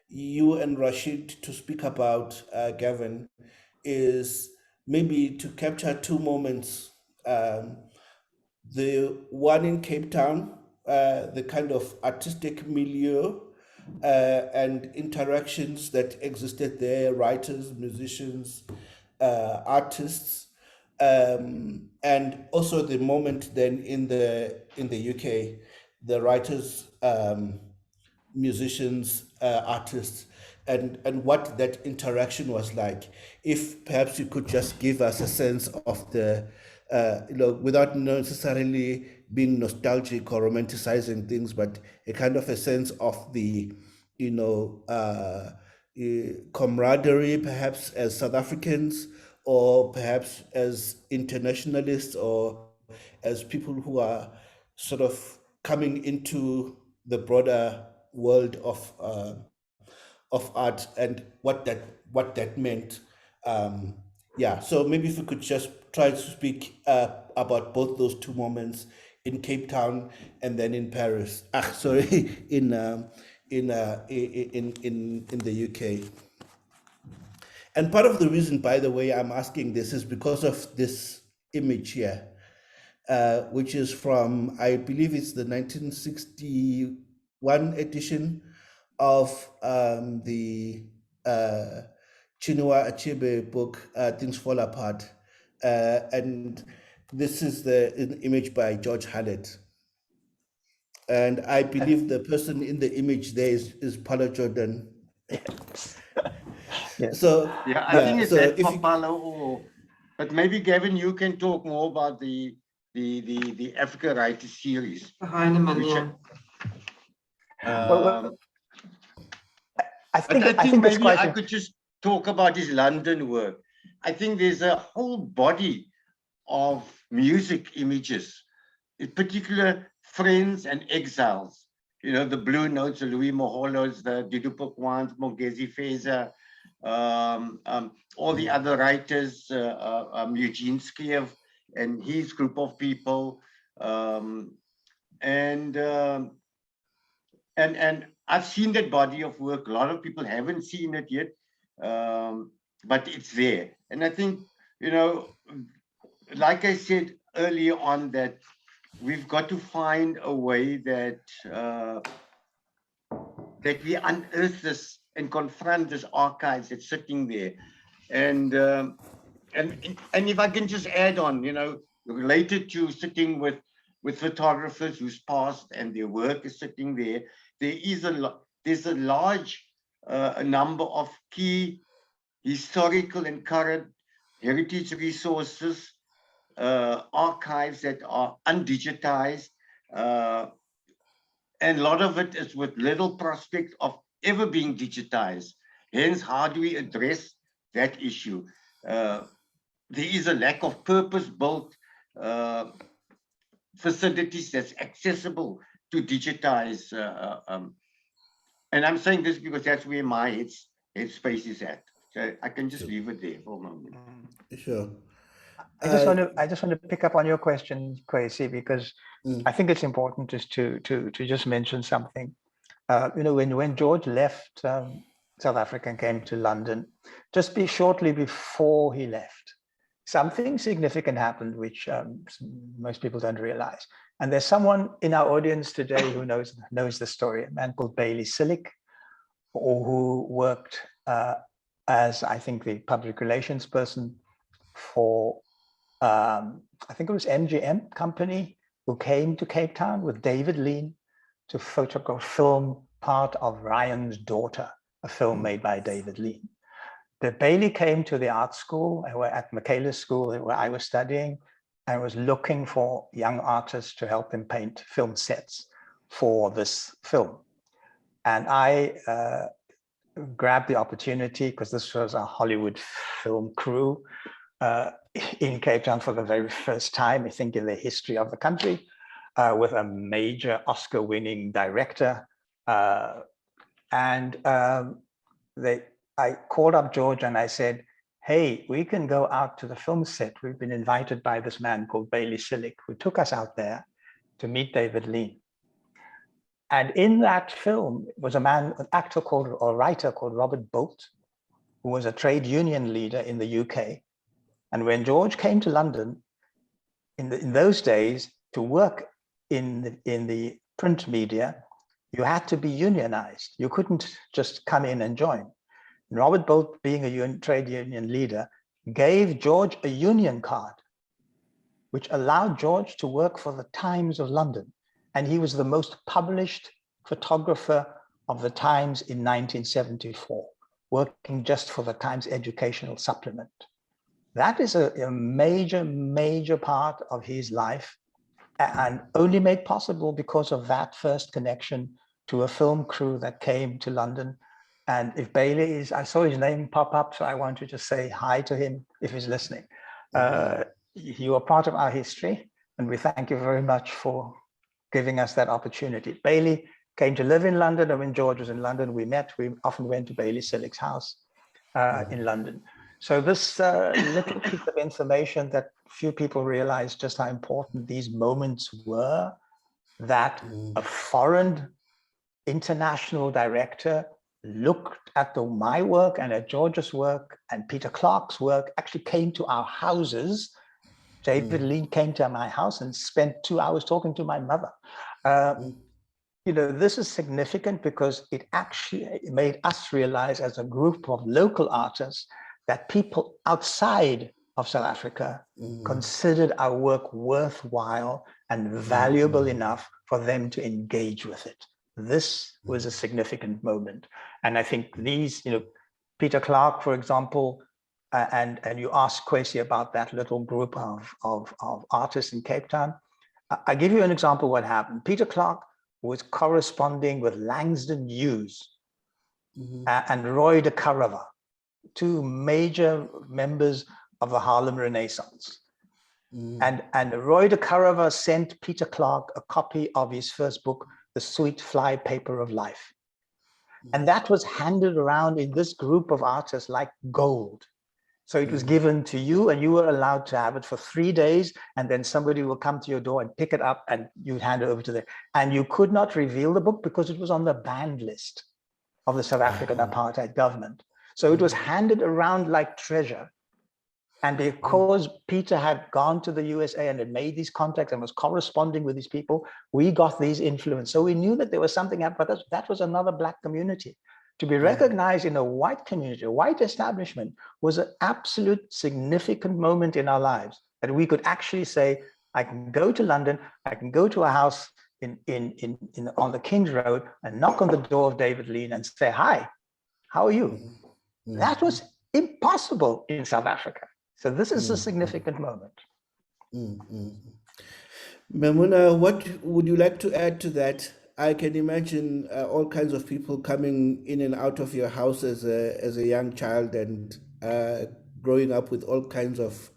Speaker 2: you and Rashid to speak about, Gavin, is maybe to capture two moments. The one in Cape Town, the kind of artistic milieu and interactions that existed there, writers, musicians, artists, and also the moment then in the UK, the writers, musicians, artists, and what that interaction was like. If perhaps you could just give us a sense of the, without necessarily being nostalgic or romanticizing things, but a kind of a sense of the, camaraderie, perhaps as South Africans, or perhaps as internationalists, or as people who are sort of coming into the broader world of art, and what that meant. Yeah, so maybe if we could just try to speak about both those two moments in Cape Town and then in Paris. Sorry, in the UK. And part of the reason, by the way, I'm asking this is because of this image here, which is from, I believe it's the 1961 edition of the Chinua Achebe book, Things Fall Apart. And this is an image by George Hallett. And I believe the person in the image there is Paulo Jordan.
Speaker 5: Yes.
Speaker 2: So
Speaker 3: yeah, I think it's that Papalo, but maybe Gavin, you can talk more about the Africa Writers series.
Speaker 4: The Heinemann, yeah.
Speaker 5: I think
Speaker 3: maybe
Speaker 5: it's quite
Speaker 3: I could just talk about his London work. I think there's a whole body of music images, in particular Friends and Exiles. The Blue Notes, the Louis Moholos, the Didupo Kwans, Mongezi Feza, all the other writers, Eugene Skiev and his group of people, and I've seen that body of work. A lot of people haven't seen it yet, but it's there. And I think, like I said earlier on, that we've got to find a way that we unearth this and confront this archives that's sitting there. And if I can just add on, related to sitting with photographers who's passed and their work is sitting there, there's a large number of key historical and current heritage resources, archives that are undigitized, and a lot of it is with little prospect of ever being digitized. Hence, how do we address that issue? There is a lack of purpose-built facilities that's accessible to digitize. And I'm saying this because that's where my headspace is at. So I can just leave it there for a moment.
Speaker 2: Sure.
Speaker 5: I just want to pick up on your question, Khwezi, because I think it's important just to just mention something. When George left South Africa and came to London, just shortly before he left, something significant happened, which most people don't realize. And there's someone in our audience today who knows the story, a man called Bailey Sillick, who worked as, I think, the public relations person for, I think it was MGM company, who came to Cape Town with David Lean to film part of Ryan's Daughter, a film made by David Lean. Bailey came to the art school at Michaela's school where I was studying, and was looking for young artists to help him paint film sets for this film. And I grabbed the opportunity, because this was a Hollywood film crew in Cape Town for the very first time, I think, in the history of the country, with a major Oscar-winning director. I called up George and I said, hey, we can go out to the film set. We've been invited by this man called Bailey Sillick, who took us out there to meet David Lean. And in that film was a writer called Robert Bolt, who was a trade union leader in the UK. And when George came to London, in those days, to work in the print media, you had to be unionized. You couldn't just come in and join. And Robert Bolt, being a trade union leader, gave George a union card, which allowed George to work for the Times of London. And he was the most published photographer of the Times in 1974, working just for the Times educational supplement. That is a major, major part of his life, and only made possible because of that first connection to a film crew that came to London. And if Bailey is, I saw his name pop up, so I want to just say hi to him if he's listening. You are part of our history, and we thank you very much for giving us that opportunity. Bailey came to live in London, and when George was in London, we met. We often went to Bailey Sillick's house in London. So this little piece of information that few people realize just how important these moments were, that a foreign international director looked at my work and at George's work and Peter Clark's work, actually came to our houses. David Lean came to my house and spent 2 hours talking to my mother. This is significant because it actually made us realize as a group of local artists that people outside of South Africa considered our work worthwhile and valuable enough for them to engage with it. This was a significant moment. And I think these, Peter Clark, for example, and you asked Khwezi about that little group of artists in Cape Town. I give you an example of what happened. Peter Clark was corresponding with Langston Hughes and Roy de Carava, two major members of the Harlem Renaissance. And Roy de Carava sent Peter Clark a copy of his first book, The Sweet Fly Paper of Life. And that was handed around in this group of artists like gold. So it was given to you, and you were allowed to have it for 3 days, and then somebody will come to your door and pick it up and you'd hand it over to them. And you could not reveal the book because it was on the banned list of the South African apartheid government. So it was handed around like treasure. And because Peter had gone to the USA and had made these contacts and was corresponding with these people, we got these influence. So we knew that there was something happening, but that was another Black community. To be recognized in a white community, a white establishment, was an absolute significant moment in our lives, that we could actually say, I can go to London, I can go to a house on the King's Road and knock on the door of David Lean and say, hi, how are you? That was impossible in South Africa. So this is a significant moment.
Speaker 2: Memona, what would you like to add to that? I can imagine all kinds of people coming in and out of your house as a young child and growing up with all kinds of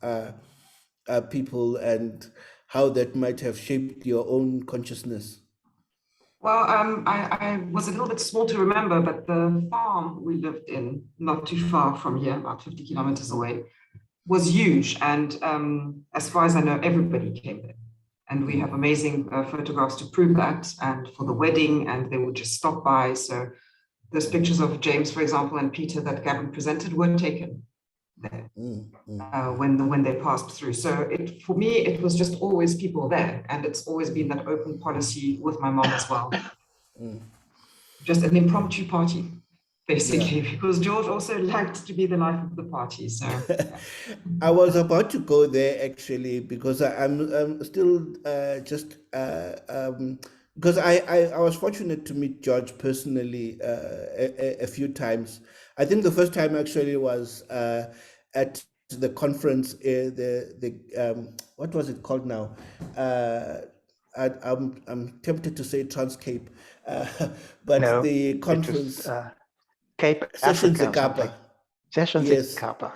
Speaker 2: people, and how that might have shaped your own consciousness.
Speaker 4: Well, I was a little bit small to remember, but the farm we lived in, not too far from here, about 50 kilometers away, was huge. And as far as I know, everybody came there. And we have amazing photographs to prove that, and for the wedding, and they would just stop by. So those pictures of James, for example, and Peter that Gavin presented were taken there when they passed through. So for me, it was just always people there, and it's always been that open policy with my mom as well. Just an impromptu party, basically, because George also liked to be the life of the party. So
Speaker 2: I was about to go there actually because I'm still because I was fortunate to meet George personally a few times. I think the first time actually was at the conference, what was it called now? I'm tempted to say Transcape, but
Speaker 5: No,
Speaker 2: the
Speaker 5: it
Speaker 2: conference
Speaker 5: was, Cape
Speaker 2: Sessions
Speaker 5: Africa or something.
Speaker 2: Ekapa.
Speaker 5: Sessions
Speaker 2: Yes.
Speaker 5: Ekapa.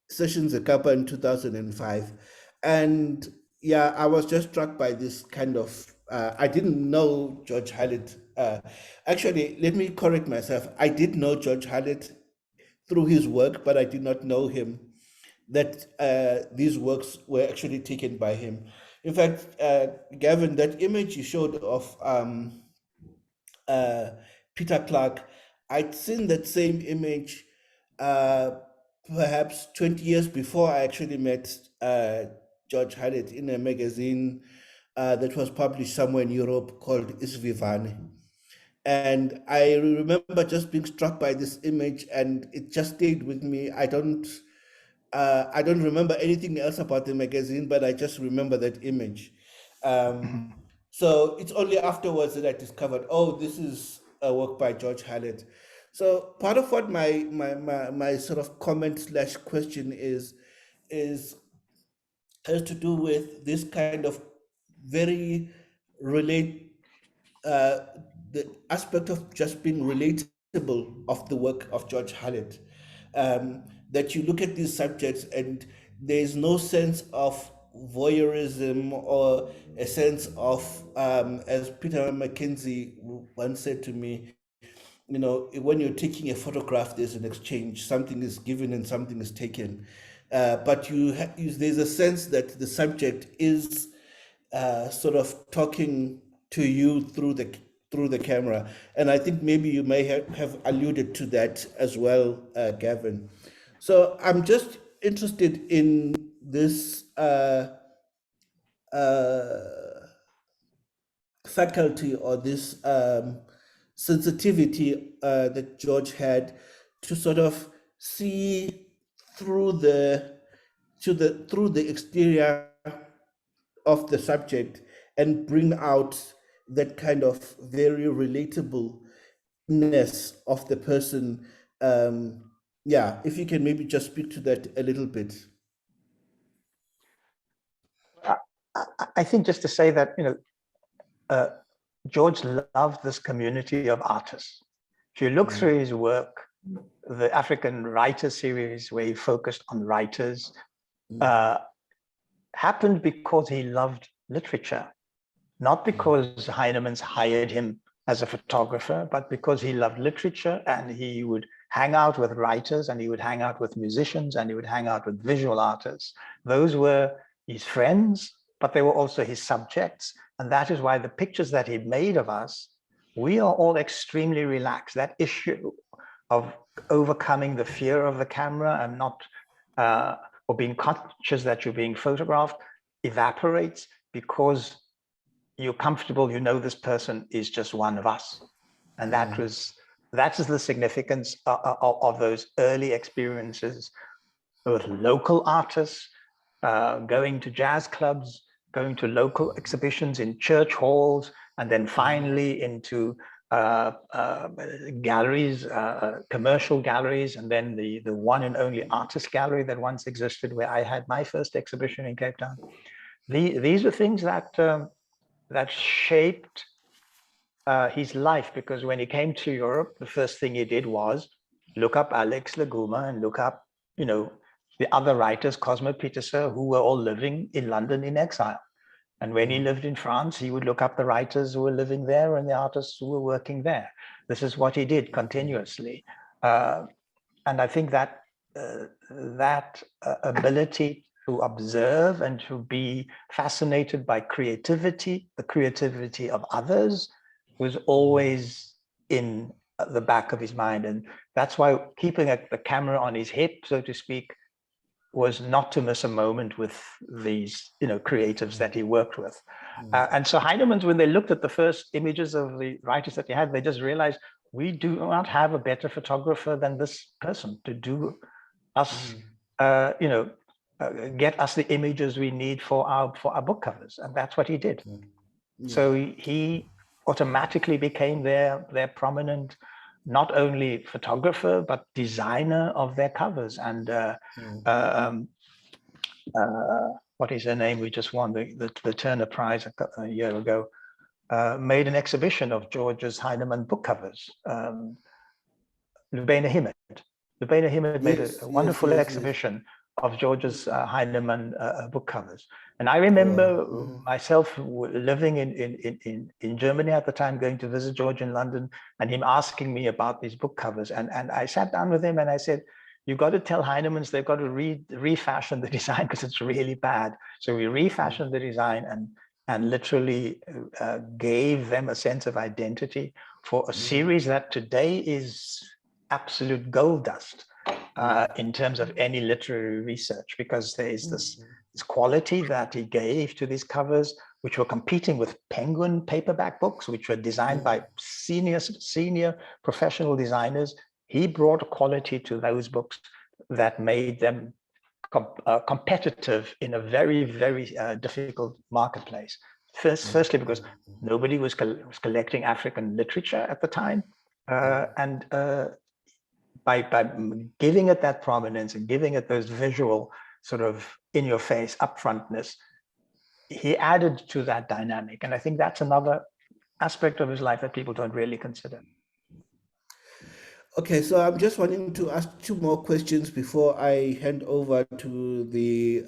Speaker 2: Sessions Ekapa in 2005. And yeah, I was just struck by this kind of, I didn't know George Hallett. Actually, let me correct myself. I did know George Hallett through his work, but I did not know him, that these works were actually taken by him. In fact, Gavin, that image you showed of Peter Clark, I'd seen that same image perhaps 20 years before I actually met George Hallett in a magazine that was published somewhere in Europe called Isvivane. And I remember just being struck by this image, and it just stayed with me. I don't remember anything else about the magazine, but I just remember that image. So it's only afterwards that I discovered, oh, this is a work by George Hallett. So part of what my sort of comment slash question has to do with this kind of very the aspect of just being relatable of the work of George Hallett. That you look at these subjects and there's no sense of voyeurism or a sense of, as Peter McKenzie once said to me, you know, when you're taking a photograph, there's an exchange, something is given and something is taken. But there's a sense that the subject is sort of talking to you through the camera. And I think maybe you may have alluded to that as well, Gavin. So I'm just interested in this faculty or this sensitivity that George had to sort of see through the exterior of the subject and bring out that kind of very relatableness of the person. Yeah, if you can maybe just speak to that a little bit.
Speaker 5: I think just to say that, George loved this community of artists. If you look through his work, the African Writer series, where he focused on writers, happened because he loved literature, not because Heinemann's hired him as a photographer, but because he loved literature, and he would hang out with writers, and he would hang out with musicians, and he would hang out with visual artists. Those were his friends, but they were also his subjects. And that is why the pictures that he made of us, we are all extremely relaxed. That issue of overcoming the fear of the camera and not, or being conscious that you're being photographed, evaporates because you're comfortable, you know this person is just one of us. And that is the significance of those early experiences with local artists, going to jazz clubs, going to local exhibitions in church halls, and then finally into galleries, commercial galleries, and then the one and only artist gallery that once existed, where I had my first exhibition in Cape Town. These are things that that shaped his life, because when he came to Europe, the first thing he did was look up Alex Laguma and look up, the other writers, Cosmo Pieterse, who were all living in London in exile. And when he lived in France, he would look up the writers who were living there and the artists who were working there. This is what he did continuously. And I think that that ability to observe and to be fascinated by creativity, the creativity of others, was always in the back of his mind. And that's why keeping the camera on his hip, so to speak, was not to miss a moment with these, creatives that he worked with. And so Heinemann's, when they looked at the first images of the writers that he had, they just realized, we do not have a better photographer than this person to do us, get us the images we need for our book covers. And that's what he did. So he automatically became their prominent, not only photographer, but designer of their covers. And what is her name? We just won the Turner Prize a year ago. Made an exhibition of George's Heinemann book covers. Lubena Himmet made a wonderful exhibition of George's Heinemann book covers. And I remember myself living in Germany at the time, going to visit George in London, and him asking me about these book covers. And I sat down with him and I said, you've got to tell Heinemanns they've got to refashion the design because it's really bad. So we refashioned the design and literally gave them a sense of identity for a series that today is absolute gold dust in terms of any literary research, because there is this quality that he gave to these covers, which were competing with Penguin paperback books, which were designed by senior professional designers. He brought a quality to those books that made them competitive in a very, very difficult marketplace. Firstly, because nobody was collecting African literature at the time. And by giving it that prominence and giving it those visual sort of in-your-face upfrontness, he added to that dynamic. And I think that's another aspect of his life that people don't really consider.
Speaker 2: Okay, so I'm just wanting to ask two more questions before I hand over to the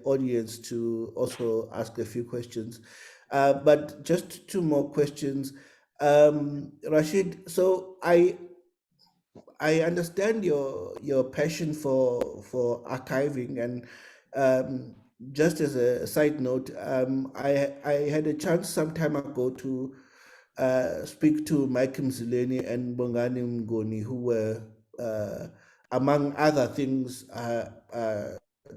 Speaker 2: audience to also ask a few questions. But just two more questions. Rashid, so I understand your passion for archiving, and just as a side note, I had a chance some time ago to speak to Mike Mzileni and Bongani Mngoni, who were, among other things,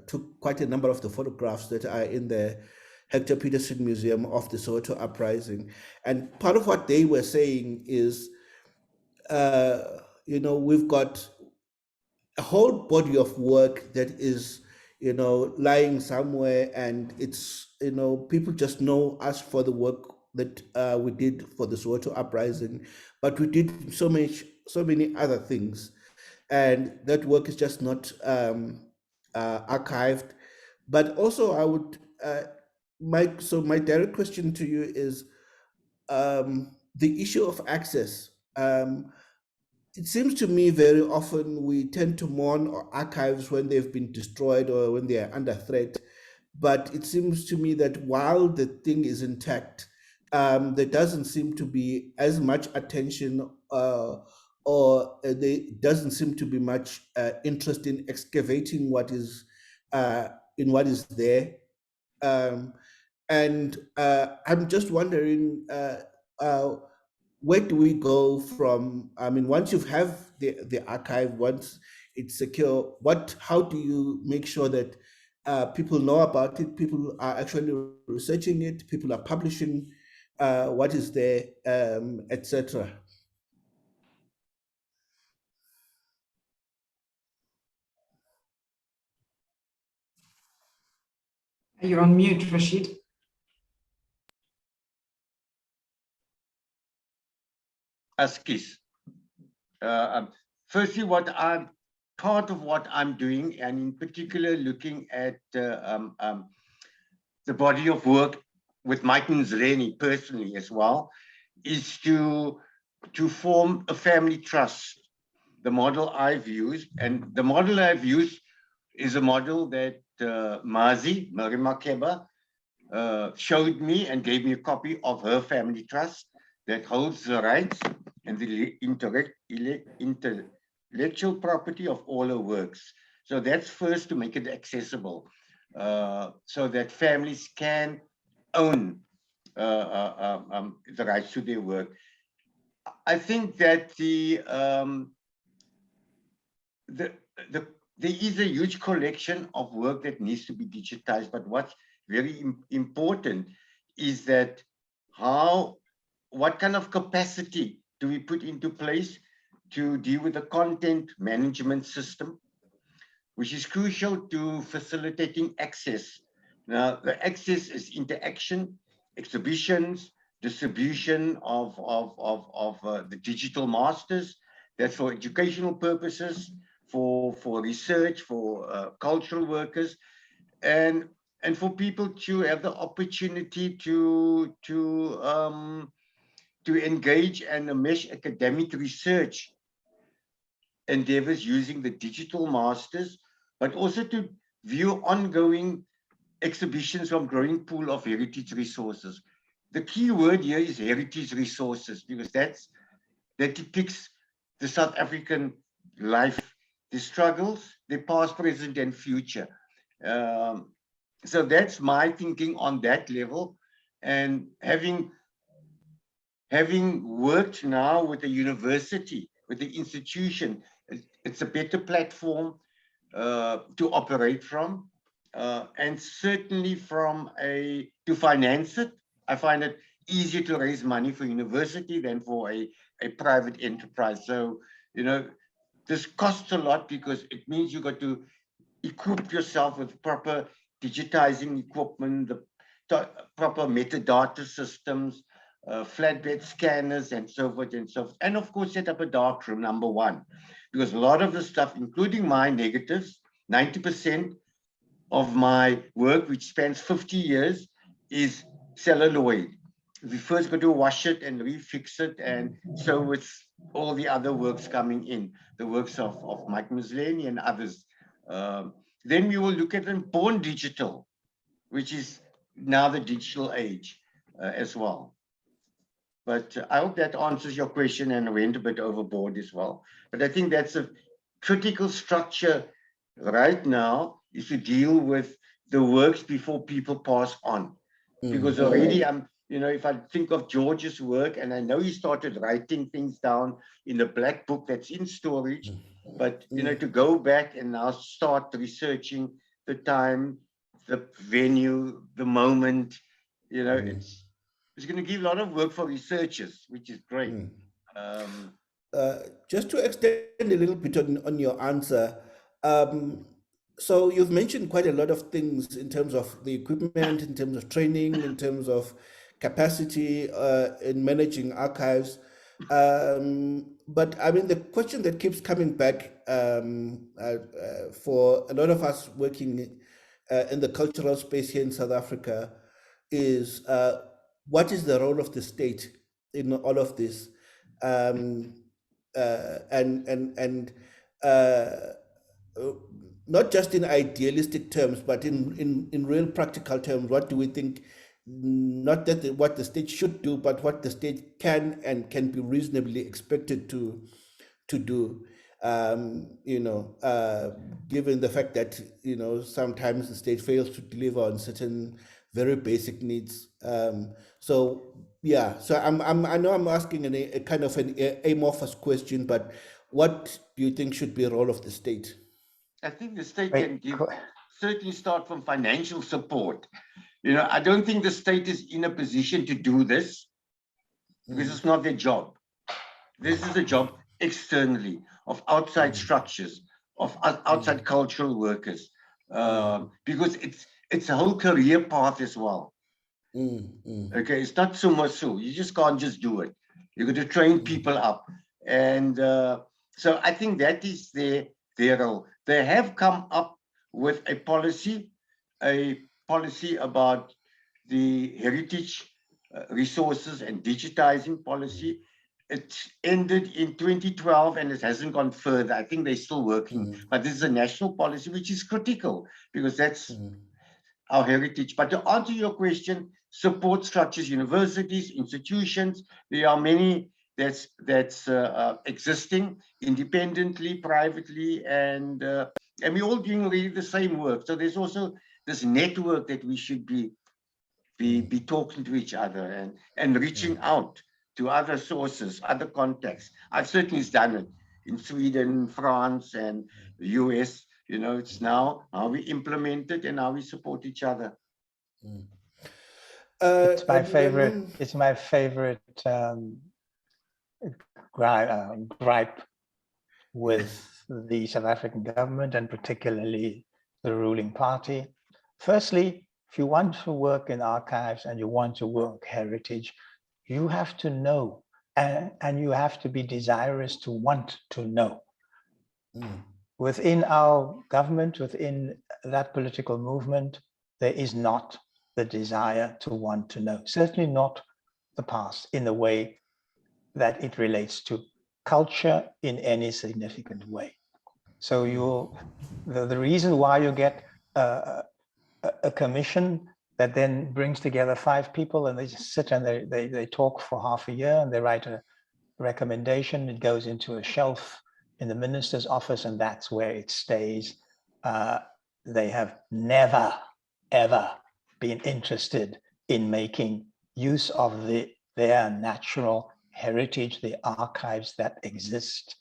Speaker 2: took quite a number of the photographs that are in the Hector Peterson Museum of the Soweto Uprising. And part of what they were saying is, we've got a whole body of work that is, lying somewhere, and it's, people just know us for the work that we did for the Soweto Uprising, but we did so many other things, and that work is just not archived. But also, I would, my direct question to you is the issue of access. It seems to me very often we tend to mourn archives when they've been destroyed or when they are under threat. But it seems to me that while the thing is intact, there doesn't seem to be as much attention or there doesn't seem to be much interest in excavating what is there. And I'm just wondering, where do we go from? I mean, once you have the archive, once it's secure, how do you make sure that people know about it, people are actually researching it, people are publishing what is there, etc.?
Speaker 4: You're on mute, Rashid.
Speaker 3: Askies. Firstly, part of what I'm doing, and in particular looking at the body of work with Mike Nzreni personally as well, is to form a family trust. The model I've used, and the model I've used is a model that Mazi, Marima Keba, showed me and gave me a copy of her family trust that holds the rights and the intellectual property of all her works. So that's first, to make it accessible, so that families can own the rights to their work. I think that the there is a huge collection of work that needs to be digitized, but what's very important is that what kind of capacity do we put into place to deal with the content management system, which is crucial to facilitating access. Now, the access is interaction, exhibitions, distribution of the digital masters. That's for educational purposes, for research, for cultural workers, and for people to have the opportunity to engage and mesh academic research endeavors using the digital masters, but also to view ongoing exhibitions from growing pool of heritage resources. The key word here is heritage resources, because that depicts the South African life, the struggles, the past, present, and future. So that's my thinking on that level. And having worked now with the university, with the institution, it's a better platform to operate from, and certainly to finance it. I find it easier to raise money for university than for a private enterprise. So, this costs a lot, because it means you got to equip yourself with proper digitizing equipment, the proper metadata systems, flatbed scanners, and so forth and so forth. And of course, set up a darkroom, number one, because a lot of the stuff, including my negatives, 90% of my work, which spans 50 years, is celluloid. We first got to wash it and refix it, and so with all the other works coming in, the works of Mike Musleni and others. Then we will look at them born digital, which is now the digital age as well. But I hope that answers your question, and went a bit overboard as well. But I think that's a critical structure right now, is to deal with the works before people pass on. Because already if I think of George's work, and I know he started writing things down in the black book that's in storage, but to go back and now start researching the time, the venue, the moment, it's going to give a lot of work for researchers, which is great.
Speaker 2: Just to extend a little bit on your answer, so you've mentioned quite a lot of things in terms of the equipment, in terms of training, in terms of capacity in managing archives. But I mean, the question that keeps coming back for a lot of us working in the cultural space here in South Africa is what is the role of the state in all of this? Not just in idealistic terms, but in real practical terms, what do we think? Not that what the state should do, but what the state can and can be reasonably expected to do. Given the fact that sometimes the state fails to deliver on certain very basic needs. So I know I'm asking a kind of an amorphous question, but what do you think should be the role of the state?
Speaker 3: I think the state can certainly start from financial support. I don't think the state is in a position to do this, because it's not their job. This is a job externally of outside structures, of outside cultural workers, because it's a whole career path as well. Okay, it's not so. You just can't just do it. You've got to train people up, and so I think that is their role. They have come up with a policy about the heritage resources and digitizing policy. It ended in 2012 and it hasn't gone further. I think they're still working, but this is a national policy, which is critical, because that's our heritage. But to answer your question, support structures, universities, institutions, there are many that's existing independently, privately, and we're all doing really the same work. So there's also this network that we should be talking to each other and reaching out to other sources, other contexts. I've certainly done it in Sweden, France, and the US. You know, it's now how we implement it and how we support each other.
Speaker 5: It's my favorite. It's my favorite gripe with the South African government, and particularly the ruling party. Firstly, if you want to work in archives and you want to work heritage, you have to know, and you have to be desirous to want to know. Within our government, within that political movement, there is not the desire to want to know, certainly not the past in the way that it relates to culture in any significant way. So the reason why you get a commission that then brings together 5 people and they just sit and they talk for half a year and they write a recommendation, it goes into a shelf in the minister's office and that's where it stays. They have never, ever been interested in making use of their natural heritage, the archives that exist,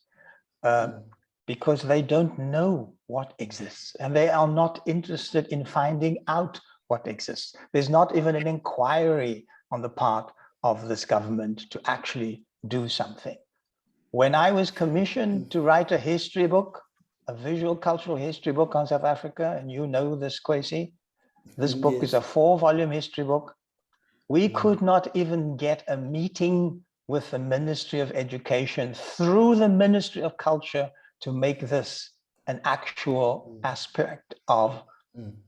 Speaker 5: because they don't know what exists and they are not interested in finding out what exists. There's not even an inquiry on the part of this government to actually do something. When I was commissioned to write a history book, a visual cultural history book on South Africa, and you know this, Khwezi, this book is a 4-volume history book. We could not even get a meeting with the Ministry of Education through the Ministry of Culture to make this an actual aspect of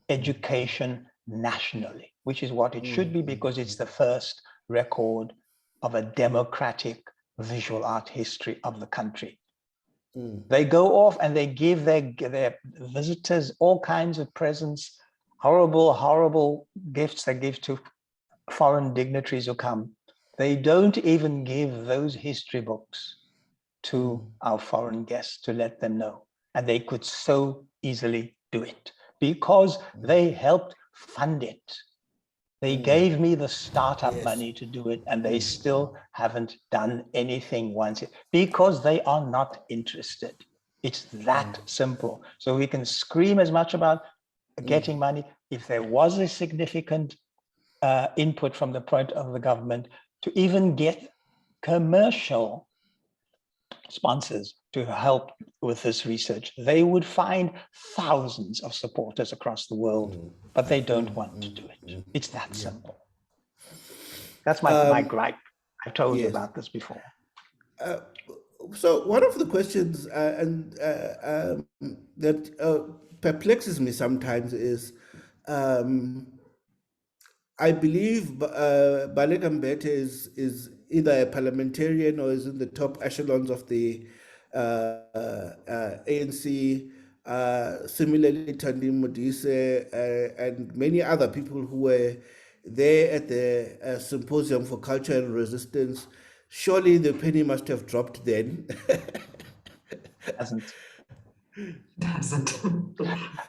Speaker 5: education nationally, which is what it should be, because it's the first record of a democratic visual art history of the country. They go off and they give their visitors all kinds of presents, horrible gifts they give to foreign dignitaries who come. They don't even give those history books to our foreign guests to let them know. And they could so easily do it because they helped fund it. They gave me the startup money to do it, and they still haven't done anything once because they are not interested. It's that simple. So we can scream as much about getting money. If there was a significant input from the point of the government to even get commercial sponsors to help with this research, they would find thousands of supporters across the world, but they don't want to do it. It's that simple. That's my gripe. I've told you about this before.
Speaker 2: So one of the questions that perplexes me sometimes is, I believe Baleka Mbete is either a parliamentarian or is in the top echelons of the ANC. Similarly, Thandi Modise and many other people who were there at the Symposium for Culture and Resistance. Surely the penny must have dropped then.
Speaker 5: Hasn't.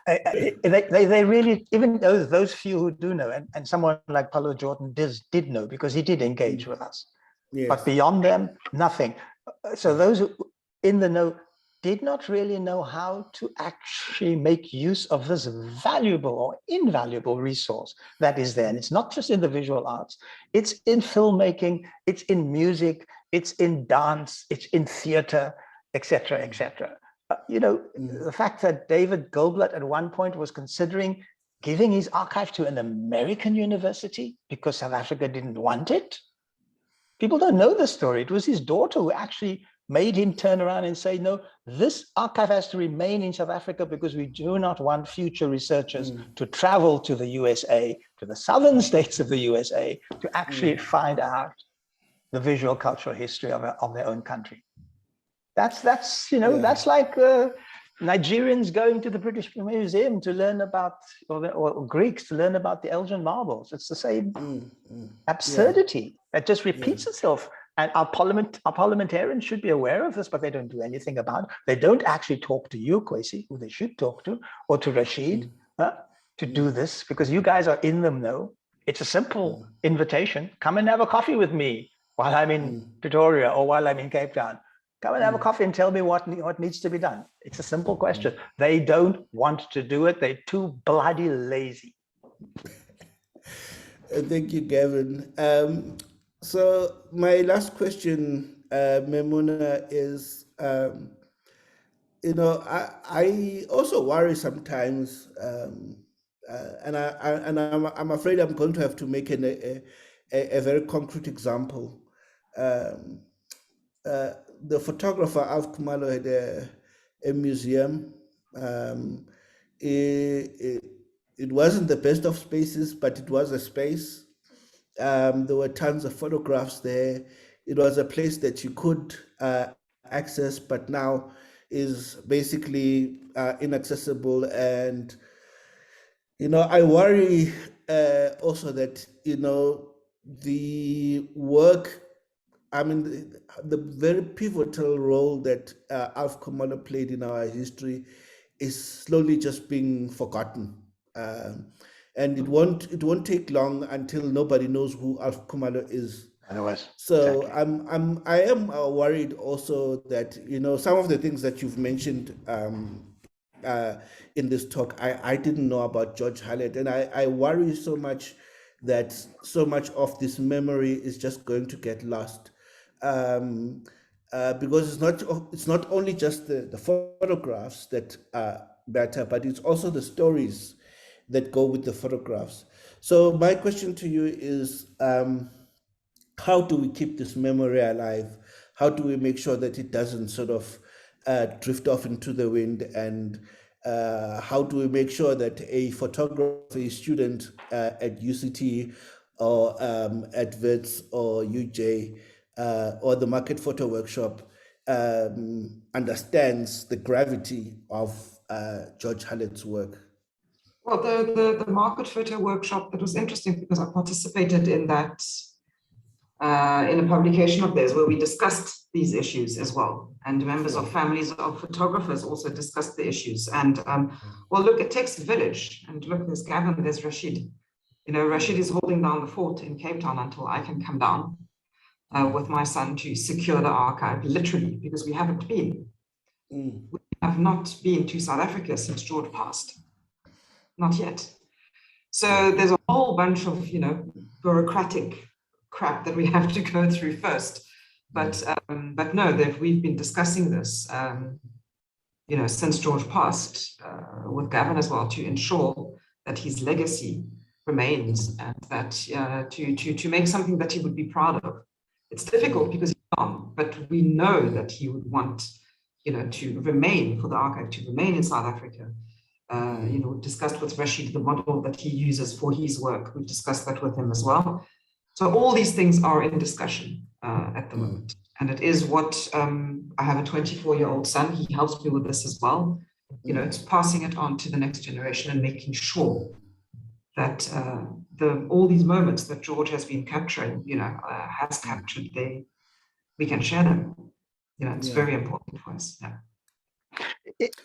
Speaker 4: They
Speaker 5: really, even those few who do know, and someone like Paulo Jordan did know because he did engage with us. Yes. But beyond them, nothing. So those who in the know did not really know how to actually make use of this valuable or invaluable resource that is there. And it's not just in the visual arts, it's in filmmaking, it's in music, it's in dance, it's in theater, etc., etc. The fact that David Goldblatt at one point was considering giving his archive to an American university because South Africa didn't want it. People don't know the story. It was his daughter who actually made him turn around and say, no, this archive has to remain in South Africa because we do not want future researchers to travel to the USA, to the southern states of the USA, to actually find out the visual cultural history of their own country. That's like Nigerians going to the British Museum to learn about, or Greeks to learn about the Elgin marbles. It's the same absurdity that just repeats itself And our parliamentarians should be aware of this, but they don't do anything about it. They don't actually talk to you, Khwezi, who they should talk to, or to Rashid, to do this, because you guys are in them now. It's a simple invitation. Come and have a coffee with me while I'm in Pretoria or while I'm in Cape Town. Come and have a coffee and tell me what needs to be done. It's a simple question. They don't want to do it. They're too bloody lazy.
Speaker 2: Thank you, Gavin. So my last question, Memona, is, I also worry sometimes, and I'm afraid I'm going to have to make a very concrete example. The photographer Alf Kumalo had a museum. It wasn't the best of spaces, but it was a space. There were tons of photographs there. It was a place that you could access, but now is basically inaccessible. And, I worry also that, the work, the very pivotal role that Alf Kumalo played in our history is slowly just being forgotten. And it won't take long until nobody knows who Alf Kumalo is.
Speaker 5: Otherwise,
Speaker 2: So
Speaker 5: exactly.
Speaker 2: I am worried also that some of the things that you've mentioned in this talk, I didn't know about George Hallett, and I worry so much that so much of this memory is just going to get lost, because it's not only just the photographs that matter, but it's also the stories that go with the photographs. So my question to you is, how do we keep this memory alive? How do we make sure that it doesn't sort of drift off into the wind? And how do we make sure that a photography student at UCT or at WITS or UJ or the Market Photo Workshop understands the gravity of George Hallett's work?
Speaker 4: Well, the Market Photo Workshop, it was interesting because I participated in that, in a publication of theirs where we discussed these issues as well. And members of families of photographers also discussed the issues. And well, look, it takes a village. And look, there's Gavin, there's Rashid. Rashid is holding down the fort in Cape Town until I can come down with my son to secure the archive, literally, because we haven't been. We have not been to South Africa since George passed. Not yet. So there's a whole bunch of, bureaucratic crap that we have to go through first. But no, we've been discussing this, since George passed, with Gavin as well, to ensure that his legacy remains and that to make something that he would be proud of. It's difficult because he's gone, but we know that he would want, to remain, for the archive to remain in South Africa. We've discussed with Rashid the model that he uses for his work. We've discussed that with him as well. So all these things are in discussion at the moment. And it is what, I have a 24-year-old son. He helps me with this as well. It's passing it on to the next generation and making sure that all these moments that George has been capturing, has captured, we can share them. It's very important for us. Yeah.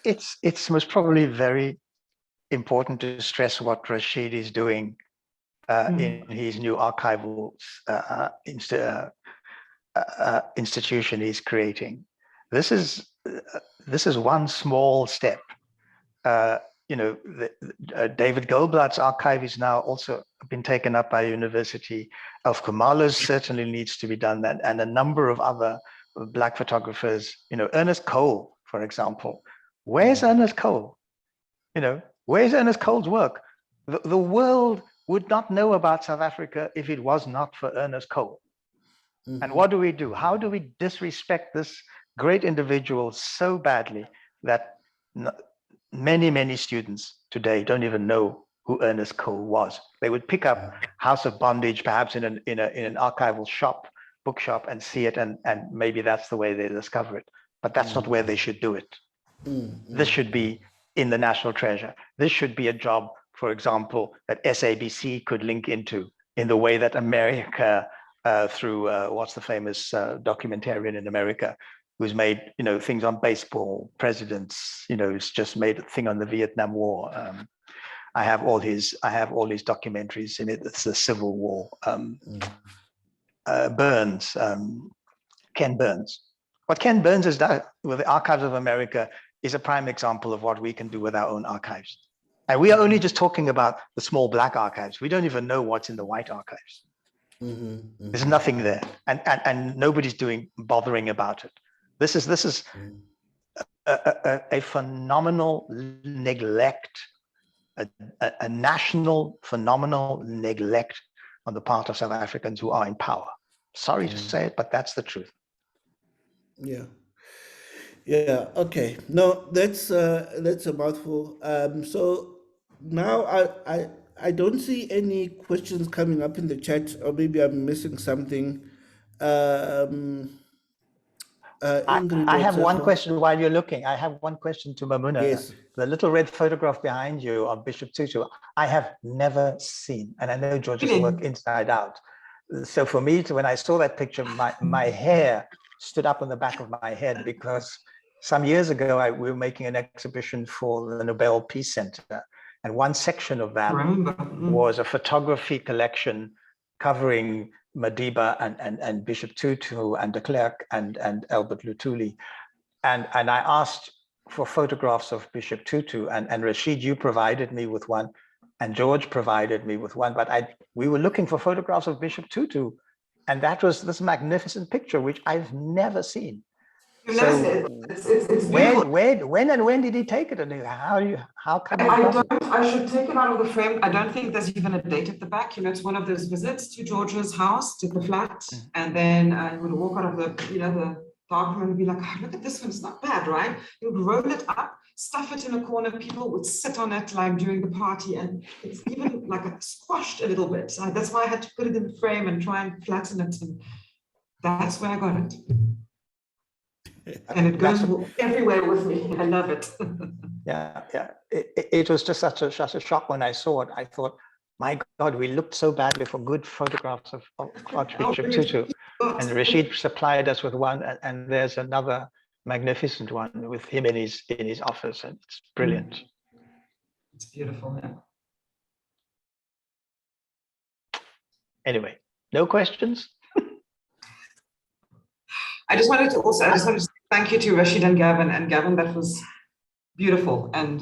Speaker 5: It's most probably very important to stress what Rashid is doing in his new archival institution he's creating. This is one small step. David Goldblatt's archive is now also been taken up by a university. Alf Kumalo's certainly needs to be done, that, and a number of other Black photographers. Ernest Cole, for example. Where's Ernest Cole? Where's Ernest Cole's work? The world would not know about South Africa if it was not for Ernest Cole. And what do? How do we disrespect this great individual so badly that many, many students today don't even know who Ernest Cole was? They would pick up House of Bondage, perhaps in an archival bookshop, and see it, and maybe that's the way they discover it. But that's not where they should do it. This should be in the National Treasure. This should be a job, for example, that SABC could link into, in the way that America through what's the famous documentarian in America who's made, things on baseball, presidents, he's just made a thing on the Vietnam War. I have all his documentaries in it. It's the Civil War. Burns, Ken Burns. What Ken Burns has done with the Archives of America is a prime example of what we can do with our own archives. And we are only just talking about the small black archives. We don't even know what's in the white archives. There's nothing there, and nobody's bothering about it. This is a phenomenal neglect, a national phenomenal neglect on the part of South Africans who are in power. Sorry to say it, but that's the truth.
Speaker 2: Yeah. Yeah. Okay. No, that's a mouthful. So now I don't see any questions coming up in the chat, or maybe I'm missing something. Ingrid,
Speaker 5: I have one
Speaker 2: Sefo?
Speaker 5: question while you're looking. I have one question to Memona.
Speaker 2: Yes.
Speaker 5: The little red photograph behind you of Bishop Tutu, I have never seen, and I know George's work inside out. So for me, when I saw that picture, my hair stood up on the back of my head, because some years ago we were making an exhibition for the Nobel Peace Center, and one section of that was a photography collection covering Madiba and Bishop Tutu and de Klerk and Albert Luthuli. And I asked for photographs of Bishop Tutu, and Rashid, you provided me with one, and George provided me with one, but we were looking for photographs of Bishop Tutu, and that was this magnificent picture, which I've never seen. So when did he take it, and how come
Speaker 4: I should take it out of the frame. I don't think there's even a date at the back. It's one of those visits to George's house, to the flat, and then he would walk out of the dark room and be like, oh, look at this one, it's not bad, right? He would roll it up, stuff it in a corner, people would sit on it like during the party, and it's even like squashed a little bit. So that's why I had to put it in the frame and try and flatten it, and that's where I got it. And it goes everywhere with me. I love it.
Speaker 5: Yeah. It was just such a shock when I saw it. I thought, my God, we looked so badly for good photographs of Archbishop Tutu. And Rashid supplied us with one, and there's another magnificent one with him in his office, and it's brilliant.
Speaker 4: It's beautiful, yeah.
Speaker 5: Anyway, no questions?
Speaker 4: I just wanted to say thank you to Rashid and Gavin. And Gavin, that was beautiful, and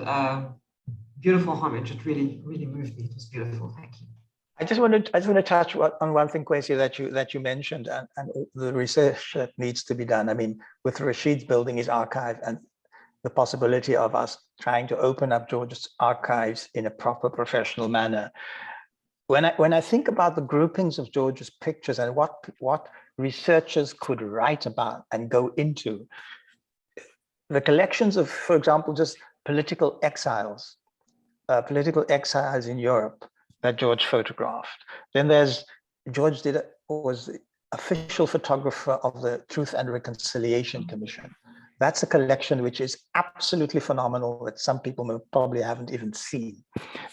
Speaker 4: beautiful homage. It really, really moved me. It was beautiful. Thank you.
Speaker 5: I just want to touch on one thing, Khwezi, that you mentioned, and the research that needs to be done. I mean, with Rashid's building his archive and the possibility of us trying to open up George's archives in a proper professional manner. When I think about the groupings of George's pictures and what researchers could write about and go into, the collections of, for example, just political exiles in Europe that George photographed. Then George was the official photographer of the Truth and Reconciliation Commission. That's a collection which is absolutely phenomenal, that some people probably haven't even seen.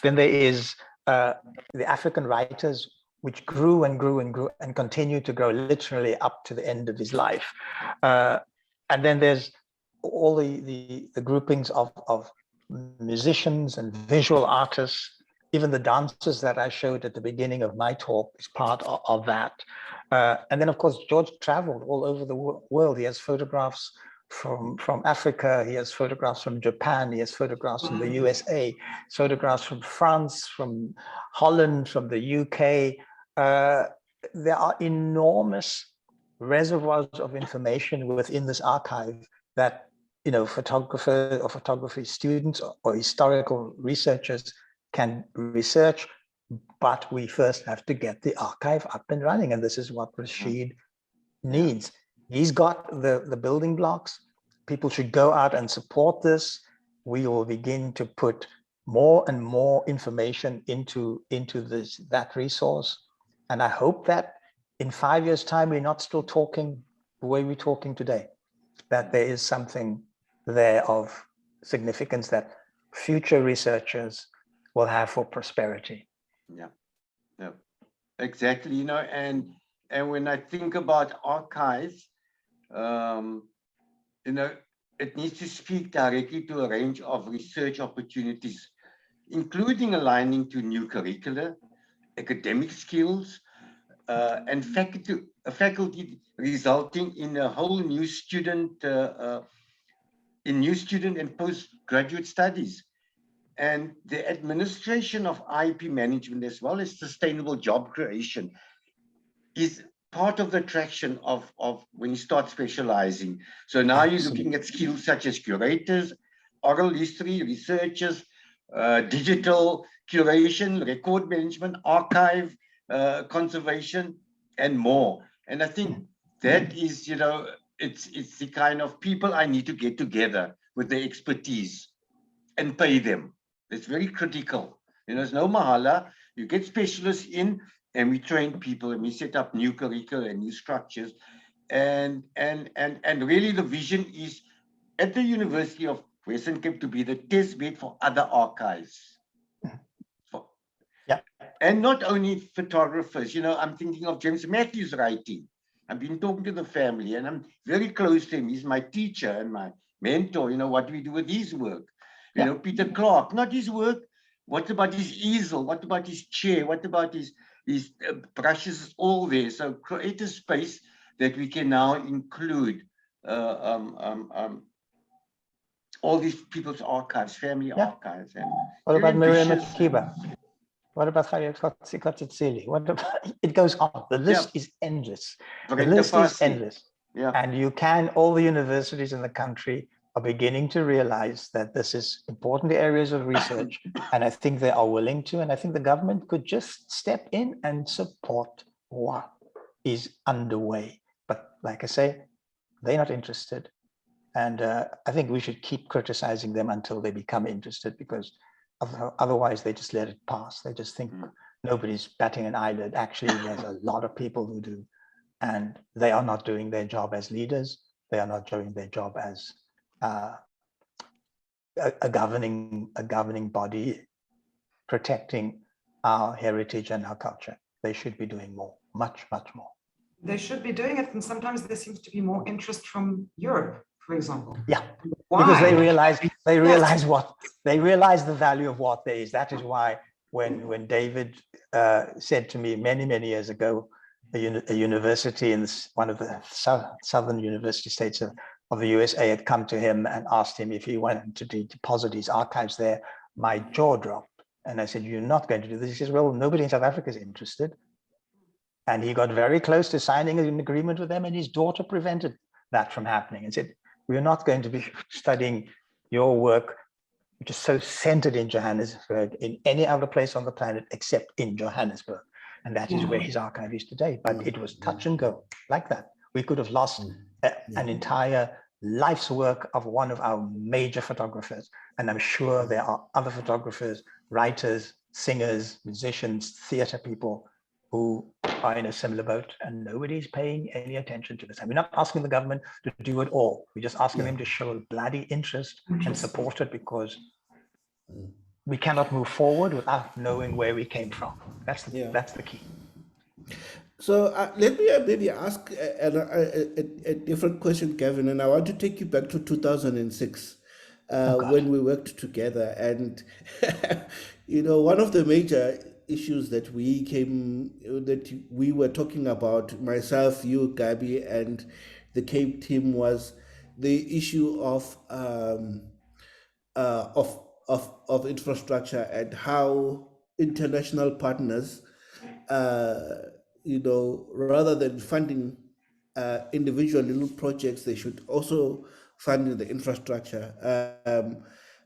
Speaker 5: Then there is the African writers, which grew and grew and grew and continue to grow literally up to the end of his life. And then there's all the groupings of musicians and visual artists. Even the dancers that I showed at the beginning of my talk is part of that. And then, of course, George traveled all over the world. He has photographs from Africa, he has photographs from Japan, he has photographs from the USA, photographs from France, from Holland, from the UK. There are enormous reservoirs of information within this archive that photographers or photography students or historical researchers can research, but we first have to get the archive up and running, and this is what Rashid needs. He's got the building blocks. People should go out and support this. We will begin to put more and more information into that resource. And I hope that in 5 years' time, we're not still talking the way we're talking today, that there is something there of significance that future researchers will have for prosperity.
Speaker 3: Yeah, exactly. And And when I think about archives, um, you know, it needs to speak directly to a range of research opportunities, including aligning to new curricula, academic skills, and faculty resulting in a whole new student and postgraduate studies. And the administration of IP management, as well as sustainable job creation, is part of the attraction of when you start specializing. So now you're looking at skills such as curators, oral history, researchers, digital curation, record management, archive conservation, and more. And I think that is, it's the kind of people I need to get together with their expertise and pay them. It's very critical. It's no mahala. You get specialists in, and we train people, and we set up new curricula and new structures. And really the vision is at the University of Western Cape to be the test bed for other archives.
Speaker 5: Yeah.
Speaker 3: And not only photographers, I'm thinking of James Matthews' writing. I've been talking to the family, and I'm very close to him. He's my teacher and my mentor. What do we do with his work? Peter Clark, not his work. What about his easel? What about his chair? What about his brushes? All there. So create a space that we can now include all these people's archives, family archives. And
Speaker 5: what about Miriam
Speaker 3: ambitious.
Speaker 5: Akiba? What about Khwezi? What about, it goes on. The list is endless. The list is endless.
Speaker 3: Yeah.
Speaker 5: And all the universities in the country are beginning to realize that this is important areas of research. And I think they are willing to, and I think the government could just step in and support what is underway. But like I say, they're not interested. And I think we should keep criticizing them until they become interested, because otherwise they just let it pass. They just think nobody's batting an eyelid. Actually, there's a lot of people who do, and they are not doing their job as leaders. They are not doing their job as a governing body protecting our heritage and our culture. They should be doing more, much, much more.
Speaker 4: They should be doing it, and sometimes there seems to be more interest from Europe, for example.
Speaker 5: Yeah.
Speaker 4: Why?
Speaker 5: Because they realize the value of what there is. That is why when David said to me many years ago, a university in one of the southern university states of the USA had come to him and asked him if he wanted to deposit his archives there, my jaw dropped. And I said, "You're not going to do this." He says, "Well, nobody in South Africa is interested." And he got very close to signing an agreement with them, and his daughter prevented that from happening and said, "We're not going to be studying your work, which is so centered in Johannesburg, in any other place on the planet except in Johannesburg." And that is where his archive is today. But it was touch and go like that. We could have lost an entire life's work of one of our major photographers. And I'm sure there are other photographers, writers, singers, musicians, theater people who are in a similar boat, and nobody's paying any attention to this. And we're not asking the government to do it all. We're just asking them to show a bloody interest and support it, because we cannot move forward without knowing where we came from. That's the key.
Speaker 2: So let me maybe ask a different question, Gavin, and I want to take you back to 2006 when we worked together. And, one of the major issues that we were talking about, myself, you, Gabi, and the Cape team, was the issue of infrastructure and how international partners, rather than funding individual little projects, they should also fund the infrastructure.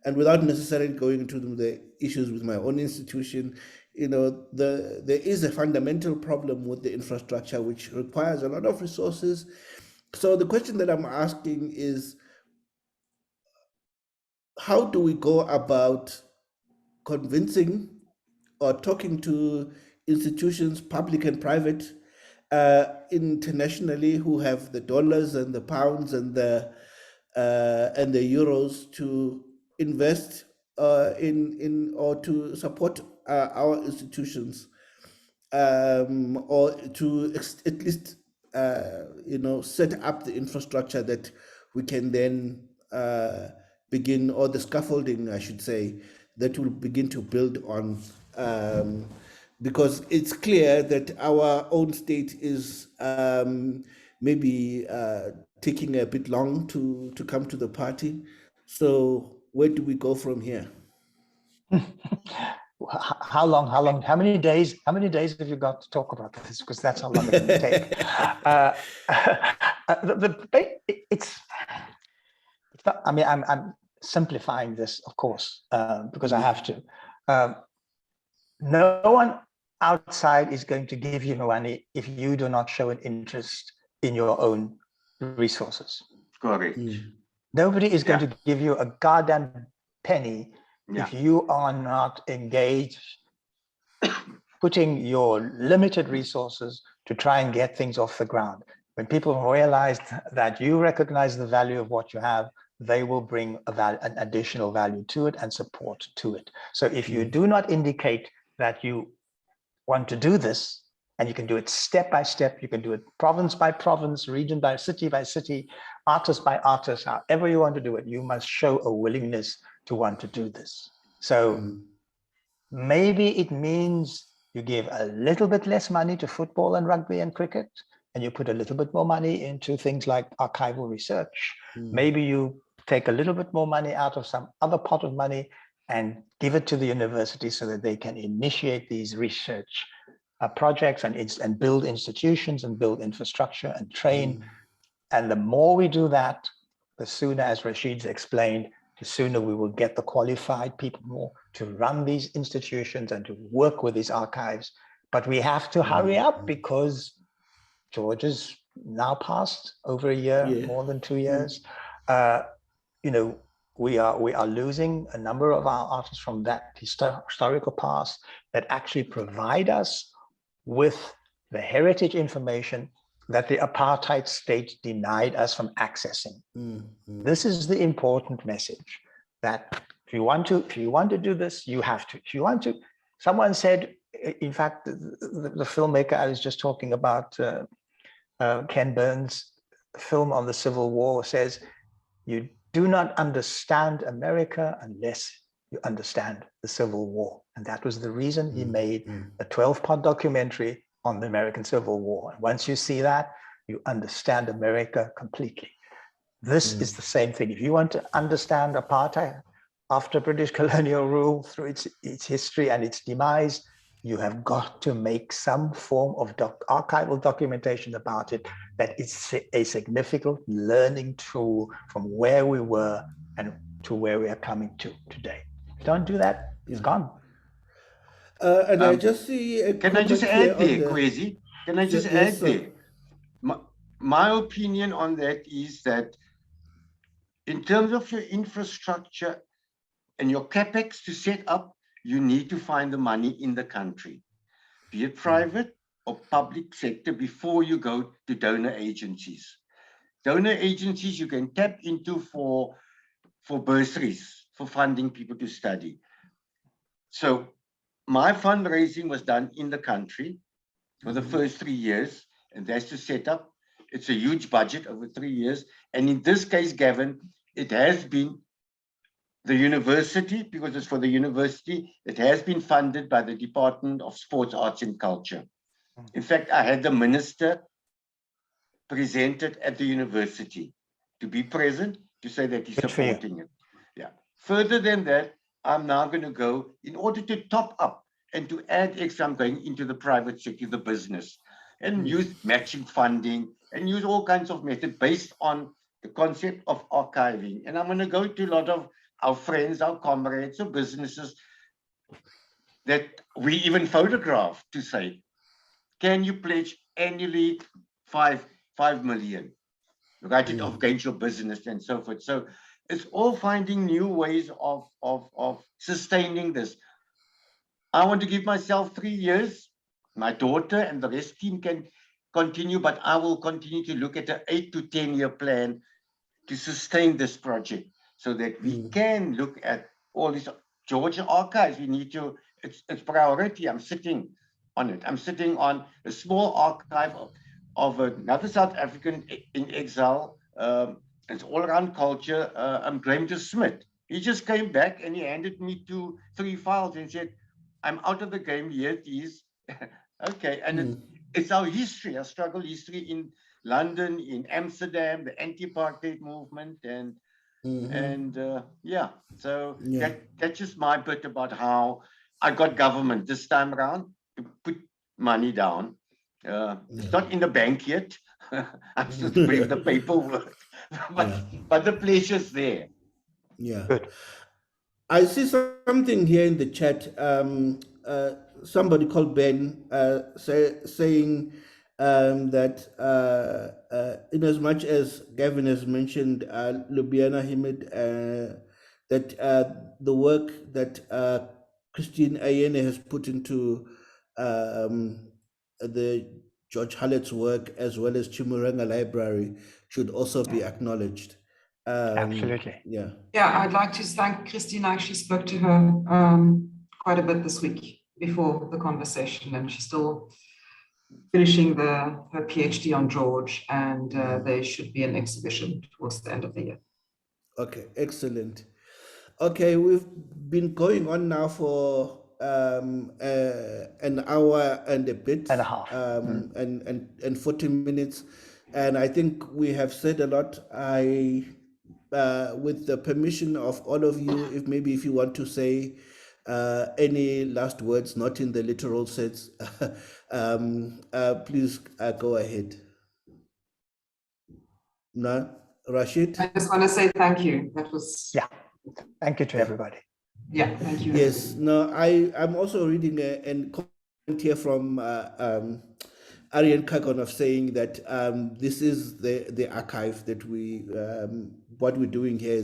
Speaker 2: And without necessarily going into the issues with my own institution, there is a fundamental problem with the infrastructure, which requires a lot of resources. So the question that I'm asking is, how do we go about convincing or talking to institutions, public and private, internationally, who have the dollars and the pounds and the euros to invest in or to support our institutions? or to at least set up the infrastructure that we can then begin, or the scaffolding, I should say, that will begin to build on, because it's clear that our own state is maybe taking a bit long to come to the party. So where do we go from here?
Speaker 5: How long, how many days have you got to talk about this? Because that's how long it's going to take. It's not, I mean, I'm simplifying this, of course, because I have to. No one outside is going to give you money if you do not show an interest in your own resources.
Speaker 3: Correct.
Speaker 5: Nobody is going to give you a goddamn penny if you are not engaged, putting your limited resources to try and get things off the ground. When people realize that you recognize the value of what you have, they will bring an additional value to it and support to it. So if you do not indicate that you want to do this, and you can do it step by step, you can do it province by province, region by city, artist by artist, however you want to do it, you must show a willingness to want to do this. So maybe it means you give a little bit less money to football and rugby and cricket, and you put a little bit more money into things like archival research. Maybe you take a little bit more money out of some other pot of money and give it to the university so that they can initiate these research projects and build institutions and build infrastructure and train. And the more we do that, the sooner, as Rashid's explained, the sooner we will get the qualified people more to run these institutions and to work with these archives. But we have to hurry up because George is now past over a year, more than 2 years. We are losing a number of our artists from that historical past that actually provide us with the heritage information that the apartheid state denied us from accessing. This is the important message, that if you want to do this, you have to. If you want to, someone said, in fact, the filmmaker I was just talking about, Ken Burns' film on the Civil War, says, you do not understand America unless you understand the Civil War. And that was the reason he made a 12-part documentary on the American Civil War. And once you see that, you understand America completely. This is the same thing. If you want to understand apartheid after British colonial rule through its history and its demise, you have got to make some form of archival documentation about it that is a significant learning tool from where we were and to where we are coming to today. If you don't do that, it's gone.
Speaker 2: And I just see
Speaker 3: can I just add there, Khwezi? Can I just add there? My opinion on that is that in terms of your infrastructure and your capex to set up, you need to find the money in the country, be it private or public sector, before you go to donor agencies. Donor agencies you can tap into for bursaries, for funding people to study. So my fundraising was done in the country for the first 3 years, and that's to set up. It's a huge budget over 3 years. And in this case, Gavin, it has been the university, because it's for the university, it has been funded by the Department of Sports, Arts and Culture. In fact, I had the minister presented at the university to be present, to say that he's supporting it. Yeah. Further than that, I'm now going to go, in order to top up and to add extra, I'm going into the private sector, the business, and use matching funding and use all kinds of methods based on the concept of archiving. And I'm going to go to a lot of our friends, our comrades, or businesses that we even photograph to say, can you pledge annually 5 million? Write it off against your business and so forth. So it's all finding new ways of sustaining this. I want to give myself 3 years. My daughter and the rest team can continue, but I will continue to look at an 8 to 10 year plan to sustain this project so that we can look at all these Georgia archives. We need to, it's priority. I'm sitting on it. I'm sitting on a small archive of another South African in exile. It's all around culture. I'm Graham Smith. He just came back and he handed me 3 files and said, I'm out of the game. Here it is. Okay. And it's our history, our struggle history in London, in Amsterdam, the anti-apartheid movement, and yeah. So that's just my bit about how I got government this time around to put money down. It's not in the bank yet. I'm still doing the paperwork, but the pleasure's there.
Speaker 2: Yeah.
Speaker 5: Good.
Speaker 2: I see something here in the chat. Somebody called Ben saying that in as much as Gavin has mentioned Lubiana Himid, that the work that Christine Ayene has put into the George Hallett's work, as well as Chimurenga Library, should also be acknowledged.
Speaker 5: Absolutely.
Speaker 2: Yeah.
Speaker 4: Yeah, I'd like to thank Christine. I actually spoke to her quite a bit this week before the conversation, and she's still finishing her PhD on George, and there should be an exhibition towards the end of the year.
Speaker 2: Okay, excellent. Okay, we've been going on now for an hour and a bit,
Speaker 5: And a half.
Speaker 2: and 40 minutes, and I think we have said a lot. With the permission of all of you, if you want to say any last words, not in the literal sense, please go ahead. No, Rashid?
Speaker 4: I just want to say thank you. That was...
Speaker 5: Yeah, thank you to everybody.
Speaker 4: Yeah, thank you.
Speaker 2: Yes, no, I'm also reading a comment here from Aryan Kakonov saying that this is the archive that we what we're doing here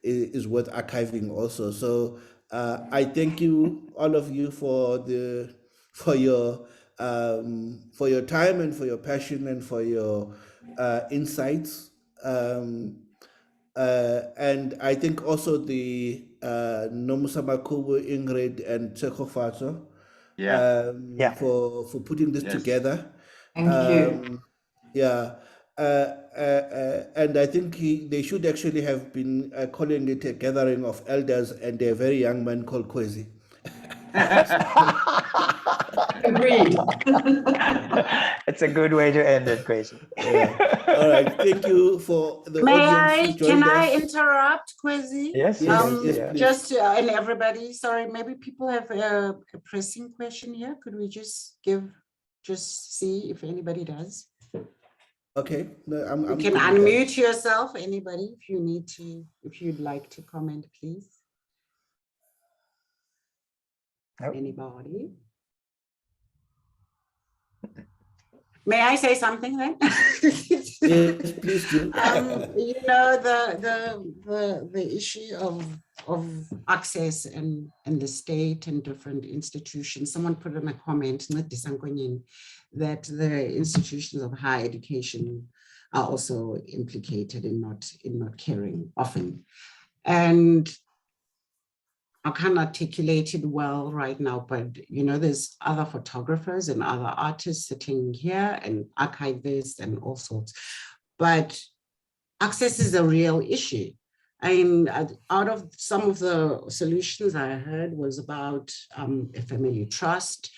Speaker 2: is worth archiving also. So I thank you, all of you, for your time and for your passion and for your insights. And I think also the Nomusama Kubu, Ingrid, and Tsekofato for putting this together.
Speaker 4: Thank you.
Speaker 2: Yeah. And I think they should actually have been calling it a gathering of elders and a very young man called Khwezi.
Speaker 4: Agreed.
Speaker 5: It's a good way to end it, Khwezi.
Speaker 2: Yeah. All right. Thank you for the audience.
Speaker 6: Can I interrupt, Khwezi?
Speaker 5: Yes,
Speaker 2: yes,
Speaker 6: just and everybody, sorry, maybe people have a pressing question here. Could we just see if anybody does?
Speaker 2: Okay. No,
Speaker 6: you can unmute yourself, anybody, if you'd like to comment, please. Nope. Anybody? May I say something then?
Speaker 2: Yes, please do.
Speaker 6: You know, the issue of access and the state and different institutions. Someone put in a comment, not that the institutions of higher education are also implicated in not caring often. And I can't articulate it well right now, but you know, there's other photographers and other artists sitting here and archivists and all sorts. But access is a real issue. And out of some of the solutions I heard was about a family trust,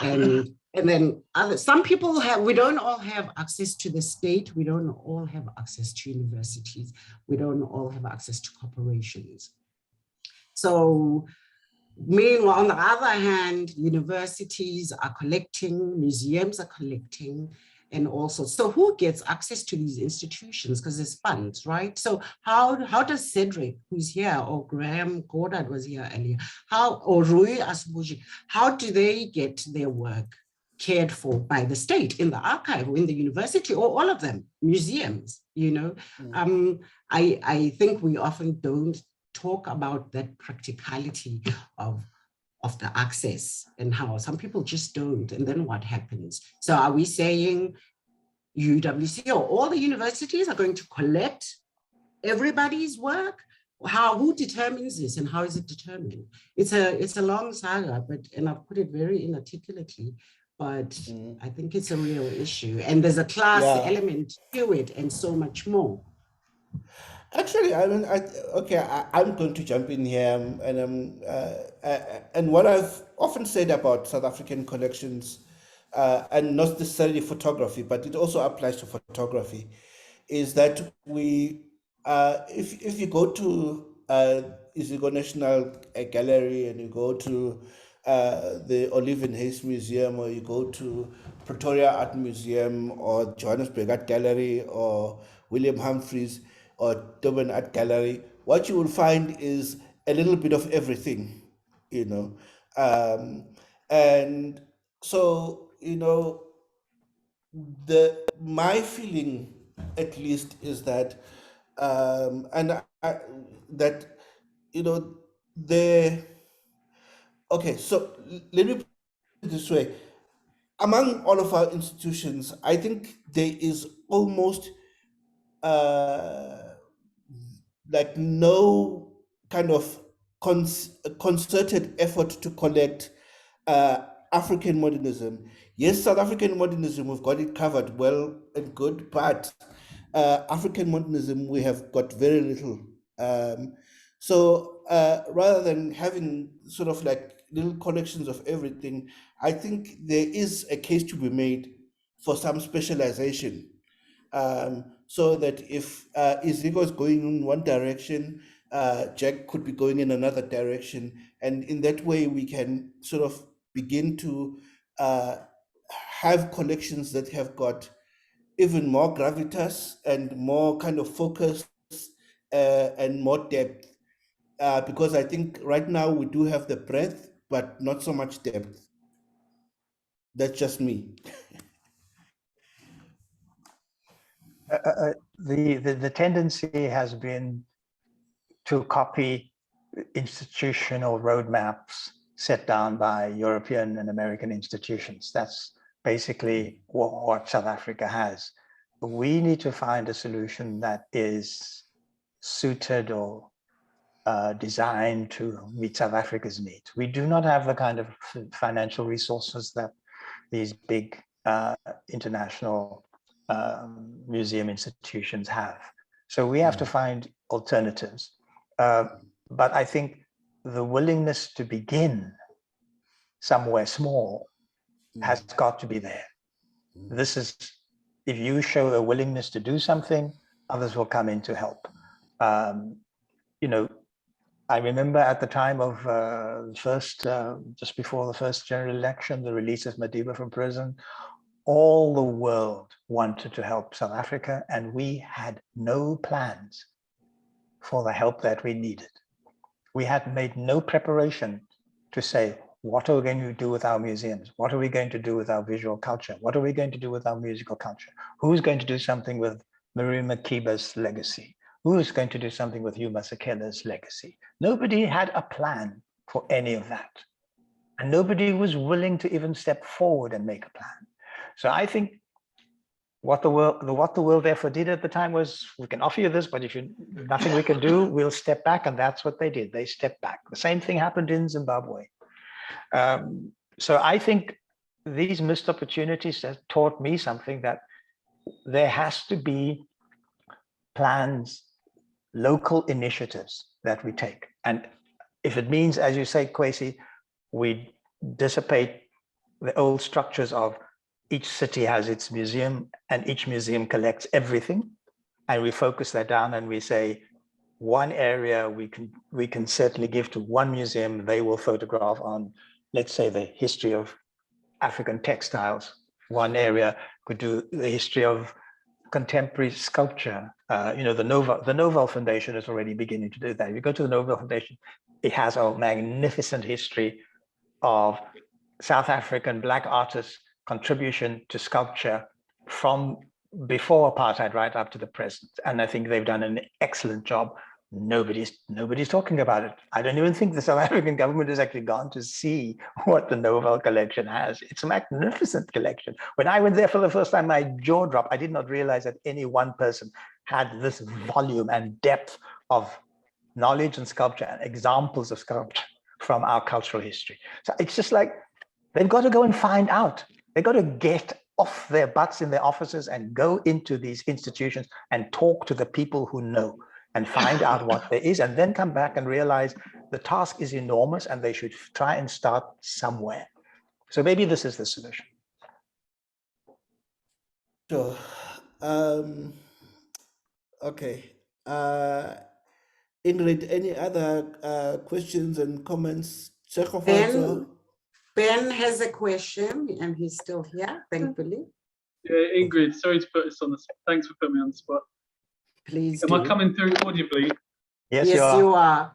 Speaker 6: and then some people we don't all have access to the state. We don't all have access to universities. We don't all have access to corporations. So meanwhile, on the other hand, universities are collecting, museums are collecting, and also, so who gets access to these institutions? Because there's funds, right? So how does Cedric, who's here, or Graham Goddard was here earlier, or Rui Asbuji, how do they get their work cared for by the state in the archive or in the university, or all of them, museums, you know? I think we often don't talk about that practicality of the access and how some people just don't, and then what happens? So are we saying UWC or all the universities are going to collect everybody's work? who determines this and how is it determined? It's a long saga, and I've put it very inarticulately, but I think it's a real issue. And there's a class element to it and so much more.
Speaker 2: Actually, I mean, I'm going to jump in here, and what I've often said about South African collections, and not necessarily photography, but it also applies to photography, is that if you go to Isigo National Gallery and you go to the Olive and Hayes Museum, or you go to Pretoria Art Museum, or Johannesburg Art Gallery, or William Humphreys, or Durban Art Gallery, what you will find is a little bit of everything, you know. And so, you know, my feeling, at least, is that, that, you know, okay, so let me put it this way. Among all of our institutions, I think there is almost like no kind of concerted effort to collect African modernism. Yes, South African modernism, we've got it covered well and good, but African modernism, we have got very little. So rather than having sort of like little collections of everything, I think there is a case to be made for some specialization. So that if Isigo is going in one direction, Jack could be going in another direction. And in that way, we can sort of begin to have collections that have got even more gravitas and more kind of focus and more depth. Because I think right now we do have the breadth, but not so much depth. That's just me.
Speaker 5: The tendency has been to copy institutional roadmaps set down by European and American institutions. That's basically what South Africa has. We need to find a solution that is suited or designed to meet South Africa's needs. We do not have the kind of financial resources that these big international museum institutions have. So we have to find alternatives. But I think the willingness to begin somewhere small has got to be there. This is, if you show a willingness to do something, others will come in to help. You know, I remember at the time of just before the first general election, the release of Madiba from prison, all the world wanted to help South Africa, and we had no plans for the help that we needed. We had made no preparation to say, what are we going to do with our museums? What are we going to do with our visual culture? What are we going to do with our musical culture? Who's going to do something with Maria Makiba's legacy? Who is going to do something with Hugh Masekela's legacy? Nobody had a plan for any of that. And nobody was willing to even step forward and make a plan. So I think what the world therefore did at the time was, we can offer you this, but if nothing we can do, we'll step back. And that's what they did. They stepped back. The same thing happened in Zimbabwe. So I think these missed opportunities have taught me something, that there has to be plans, local initiatives that we take. And if it means, as you say, Khwezi, we dissipate the old structures of each city has its museum and each museum collects everything, and we focus that down and we say, one area we can certainly give to one museum, they will photograph on, let's say, the history of African textiles. One area could do the history of contemporary sculpture. You know, the Nobel Foundation is already beginning to do that. If you go to the Nobel Foundation, it has a magnificent history of South African Black artists' contribution to sculpture from before apartheid right up to the present. And I think they've done an excellent job. Nobody's talking about it. I don't even think the South African government has actually gone to see what the Nobel collection has. It's a magnificent collection. When I went there for the first time, my jaw dropped. I did not realize that any one person had this volume and depth of knowledge and sculpture and examples of sculpture from our cultural history. So it's just like, they've got to go and find out. They've got to get off their butts in their offices and go into these institutions and talk to the people who know and find out what there is, and then come back and realize the task is enormous and they should try and start somewhere. So maybe this is the solution.
Speaker 2: So, okay. Ingrid, any other questions and comments?
Speaker 6: Ben has a question and he's still here, thankfully.
Speaker 7: Yeah, Ingrid, sorry to put us on the spot. Thanks for putting me on the spot.
Speaker 6: Please
Speaker 7: Am
Speaker 6: do.
Speaker 7: I coming through audibly?
Speaker 5: Yes,
Speaker 6: Yes, you are.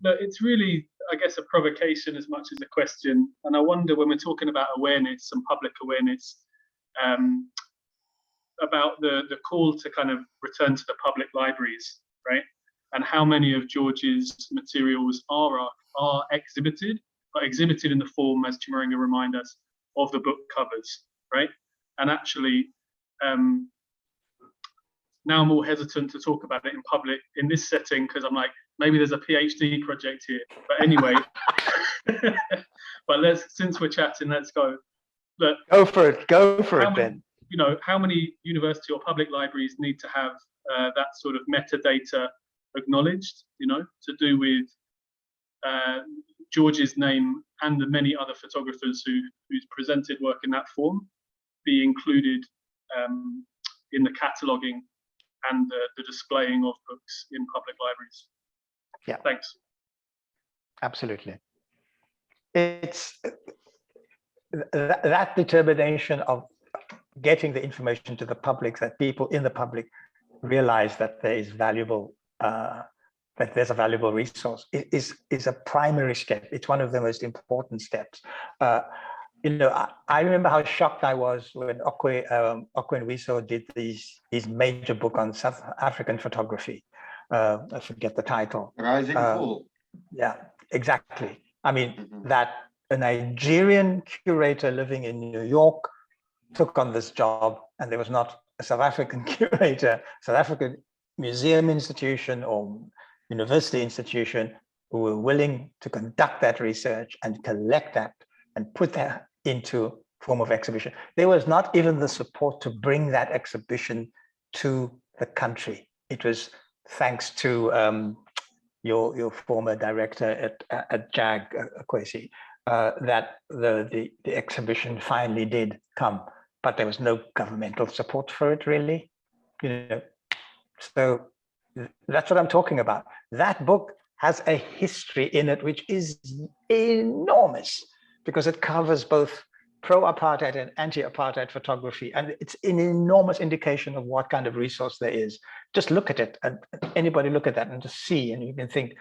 Speaker 7: No, it's really, I guess, a provocation as much as a question. And I wonder, when we're talking about awareness and public awareness, about the call to kind of return to the public libraries, right? And how many of George's materials are exhibited, but exhibited in the form, as Chimurenga reminded us, of the book covers, right? And actually, now I'm more hesitant to talk about it in public in this setting, because I'm like, maybe there's a PhD project here. But anyway, but since we're chatting, let's go. Look,
Speaker 5: go for it, Ben.
Speaker 7: You know, how many university or public libraries need to have that sort of metadata acknowledged, you know, to do with George's name and the many other photographers who's presented work in that form be included in the cataloguing and the displaying of books in public libraries.
Speaker 5: Yeah.
Speaker 7: Thanks.
Speaker 5: Absolutely. It's that determination of getting the information to the public, that people in the public realize that there is valuable, that there's a valuable resource, is a primary step. It's one of the most important steps. You know, I remember how shocked I was when Okwe and Wiso did these major book on South African photography. I forget the title.
Speaker 3: Rise and Fall.
Speaker 5: Yeah, exactly. I mean, that a Nigerian curator living in New York took on this job, and there was not a South African curator, South African museum institution or university institution who were willing to conduct that research and collect that and put that into form of exhibition. There was not even the support to bring that exhibition to the country. It was thanks to your former director at JAG, Khwezi, that the exhibition finally did come, but there was no governmental support for it, really. You know, so that's what I'm talking about. That book has a history in it which is enormous, because it covers both pro-apartheid and anti-apartheid photography, and it's an enormous indication of what kind of resource there is. Just look at it, and anybody look at that and just see, and you can think,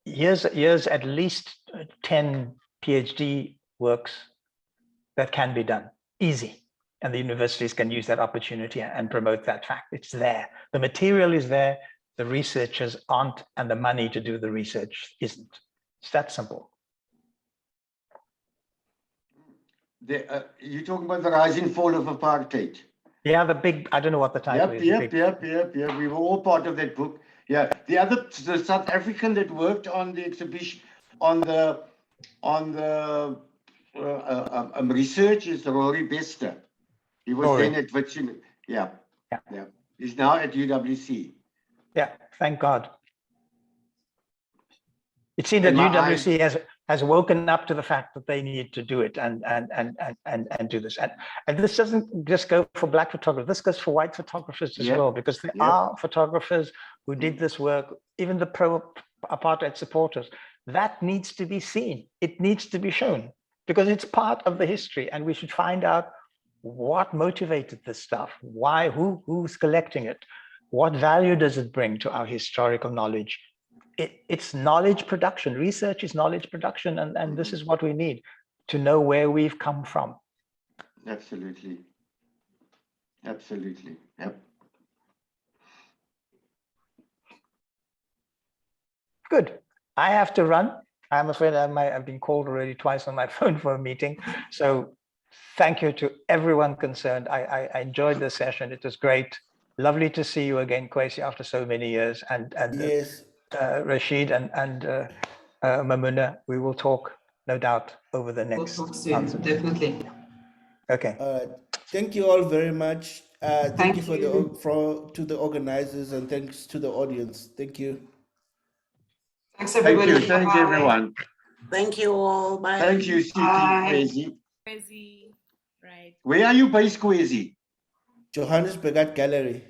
Speaker 5: here's at least 10 PhD works that can be done, easy. And the universities can use that opportunity and promote that fact. It's there. The material is there, the researchers aren't, and the money to do the research isn't. It's that simple.
Speaker 3: You're talking about the rise and fall of apartheid.
Speaker 5: Yeah, the big, I don't know what the title is.
Speaker 3: Yep. We were all part of that book. Yeah, the South African that worked on the exhibition, on the research is Rory Bester. He was then at Virginia. Yeah. He's now at UWC.
Speaker 5: Yeah, thank God. It seems that UWC has woken up to the fact that they need to do it and do this. And this doesn't just go for Black photographers, this goes for white photographers as well, because there are photographers who did this work, even the pro-apartheid supporters. That needs to be seen. It needs to be shown, because it's part of the history, and we should find out what motivated this stuff, why, who's collecting it, what value does it bring to our historical knowledge. It's knowledge production. Research is knowledge production, and this is what we need to know where we've come from.
Speaker 3: Absolutely. Yep.
Speaker 5: Good. I have to run. I'm afraid I've been called already twice on my phone for a meeting. So thank you to everyone concerned. I enjoyed this session. It was great. Lovely to see you again, Khwezi, after so many years. And
Speaker 2: yes,
Speaker 5: Rashid and Memona, we will talk, no doubt, over the
Speaker 4: We'll
Speaker 5: next
Speaker 4: talk soon,
Speaker 5: months.
Speaker 4: definitely.
Speaker 5: Okay.
Speaker 2: Thank you all very much. Thank
Speaker 4: Thank
Speaker 2: you
Speaker 4: you.
Speaker 2: to the organizers, and thanks to the audience. Thank you.
Speaker 4: Thanks,
Speaker 3: Thank
Speaker 4: everybody.
Speaker 3: you. Thanks,
Speaker 4: Bye.
Speaker 3: everyone.
Speaker 6: Thank you all. Bye.
Speaker 3: Thank you, CT
Speaker 4: Bye.
Speaker 3: Khwezi.
Speaker 1: Khwezi, right.
Speaker 3: Where are you based, Khwezi?
Speaker 2: Johannesburg Art Gallery.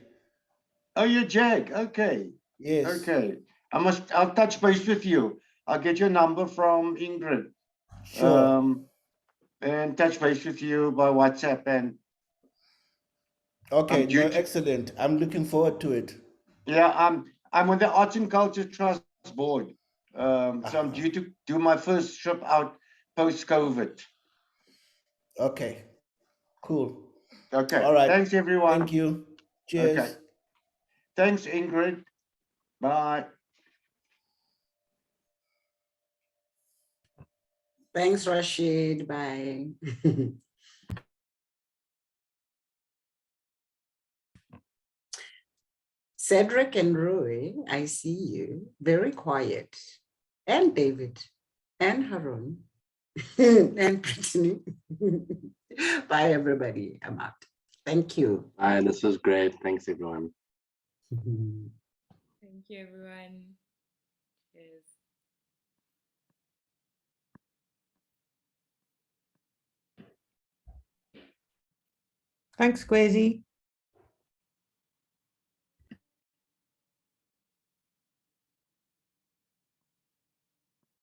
Speaker 3: Oh, you're Jag. Okay.
Speaker 2: Yes.
Speaker 3: Okay. I'll touch base with you. I'll get your number from Ingrid.
Speaker 2: Sure.
Speaker 3: And touch base with you by WhatsApp. And
Speaker 2: Okay.
Speaker 3: I'm due
Speaker 2: No,
Speaker 3: to-
Speaker 2: excellent. I'm looking forward to it.
Speaker 3: yeah, I'm on the Arts and Culture Trust board. So I'm due to do my first trip out post-COVID.
Speaker 2: Okay. Cool.
Speaker 3: Okay.
Speaker 2: All right.
Speaker 3: Thanks, everyone.
Speaker 2: Thank you. Cheers.
Speaker 3: Okay. Thanks, Ingrid. Bye.
Speaker 6: Thanks, Rashid. Bye. Cedric and Rui, I see you. Very quiet. And David and Harun and Brittany. Bye, everybody. I'm out. Thank you.
Speaker 8: Hi, this was great. Thanks, everyone.
Speaker 9: Thank you, everyone. Cheers.
Speaker 10: Thanks, Khwezi.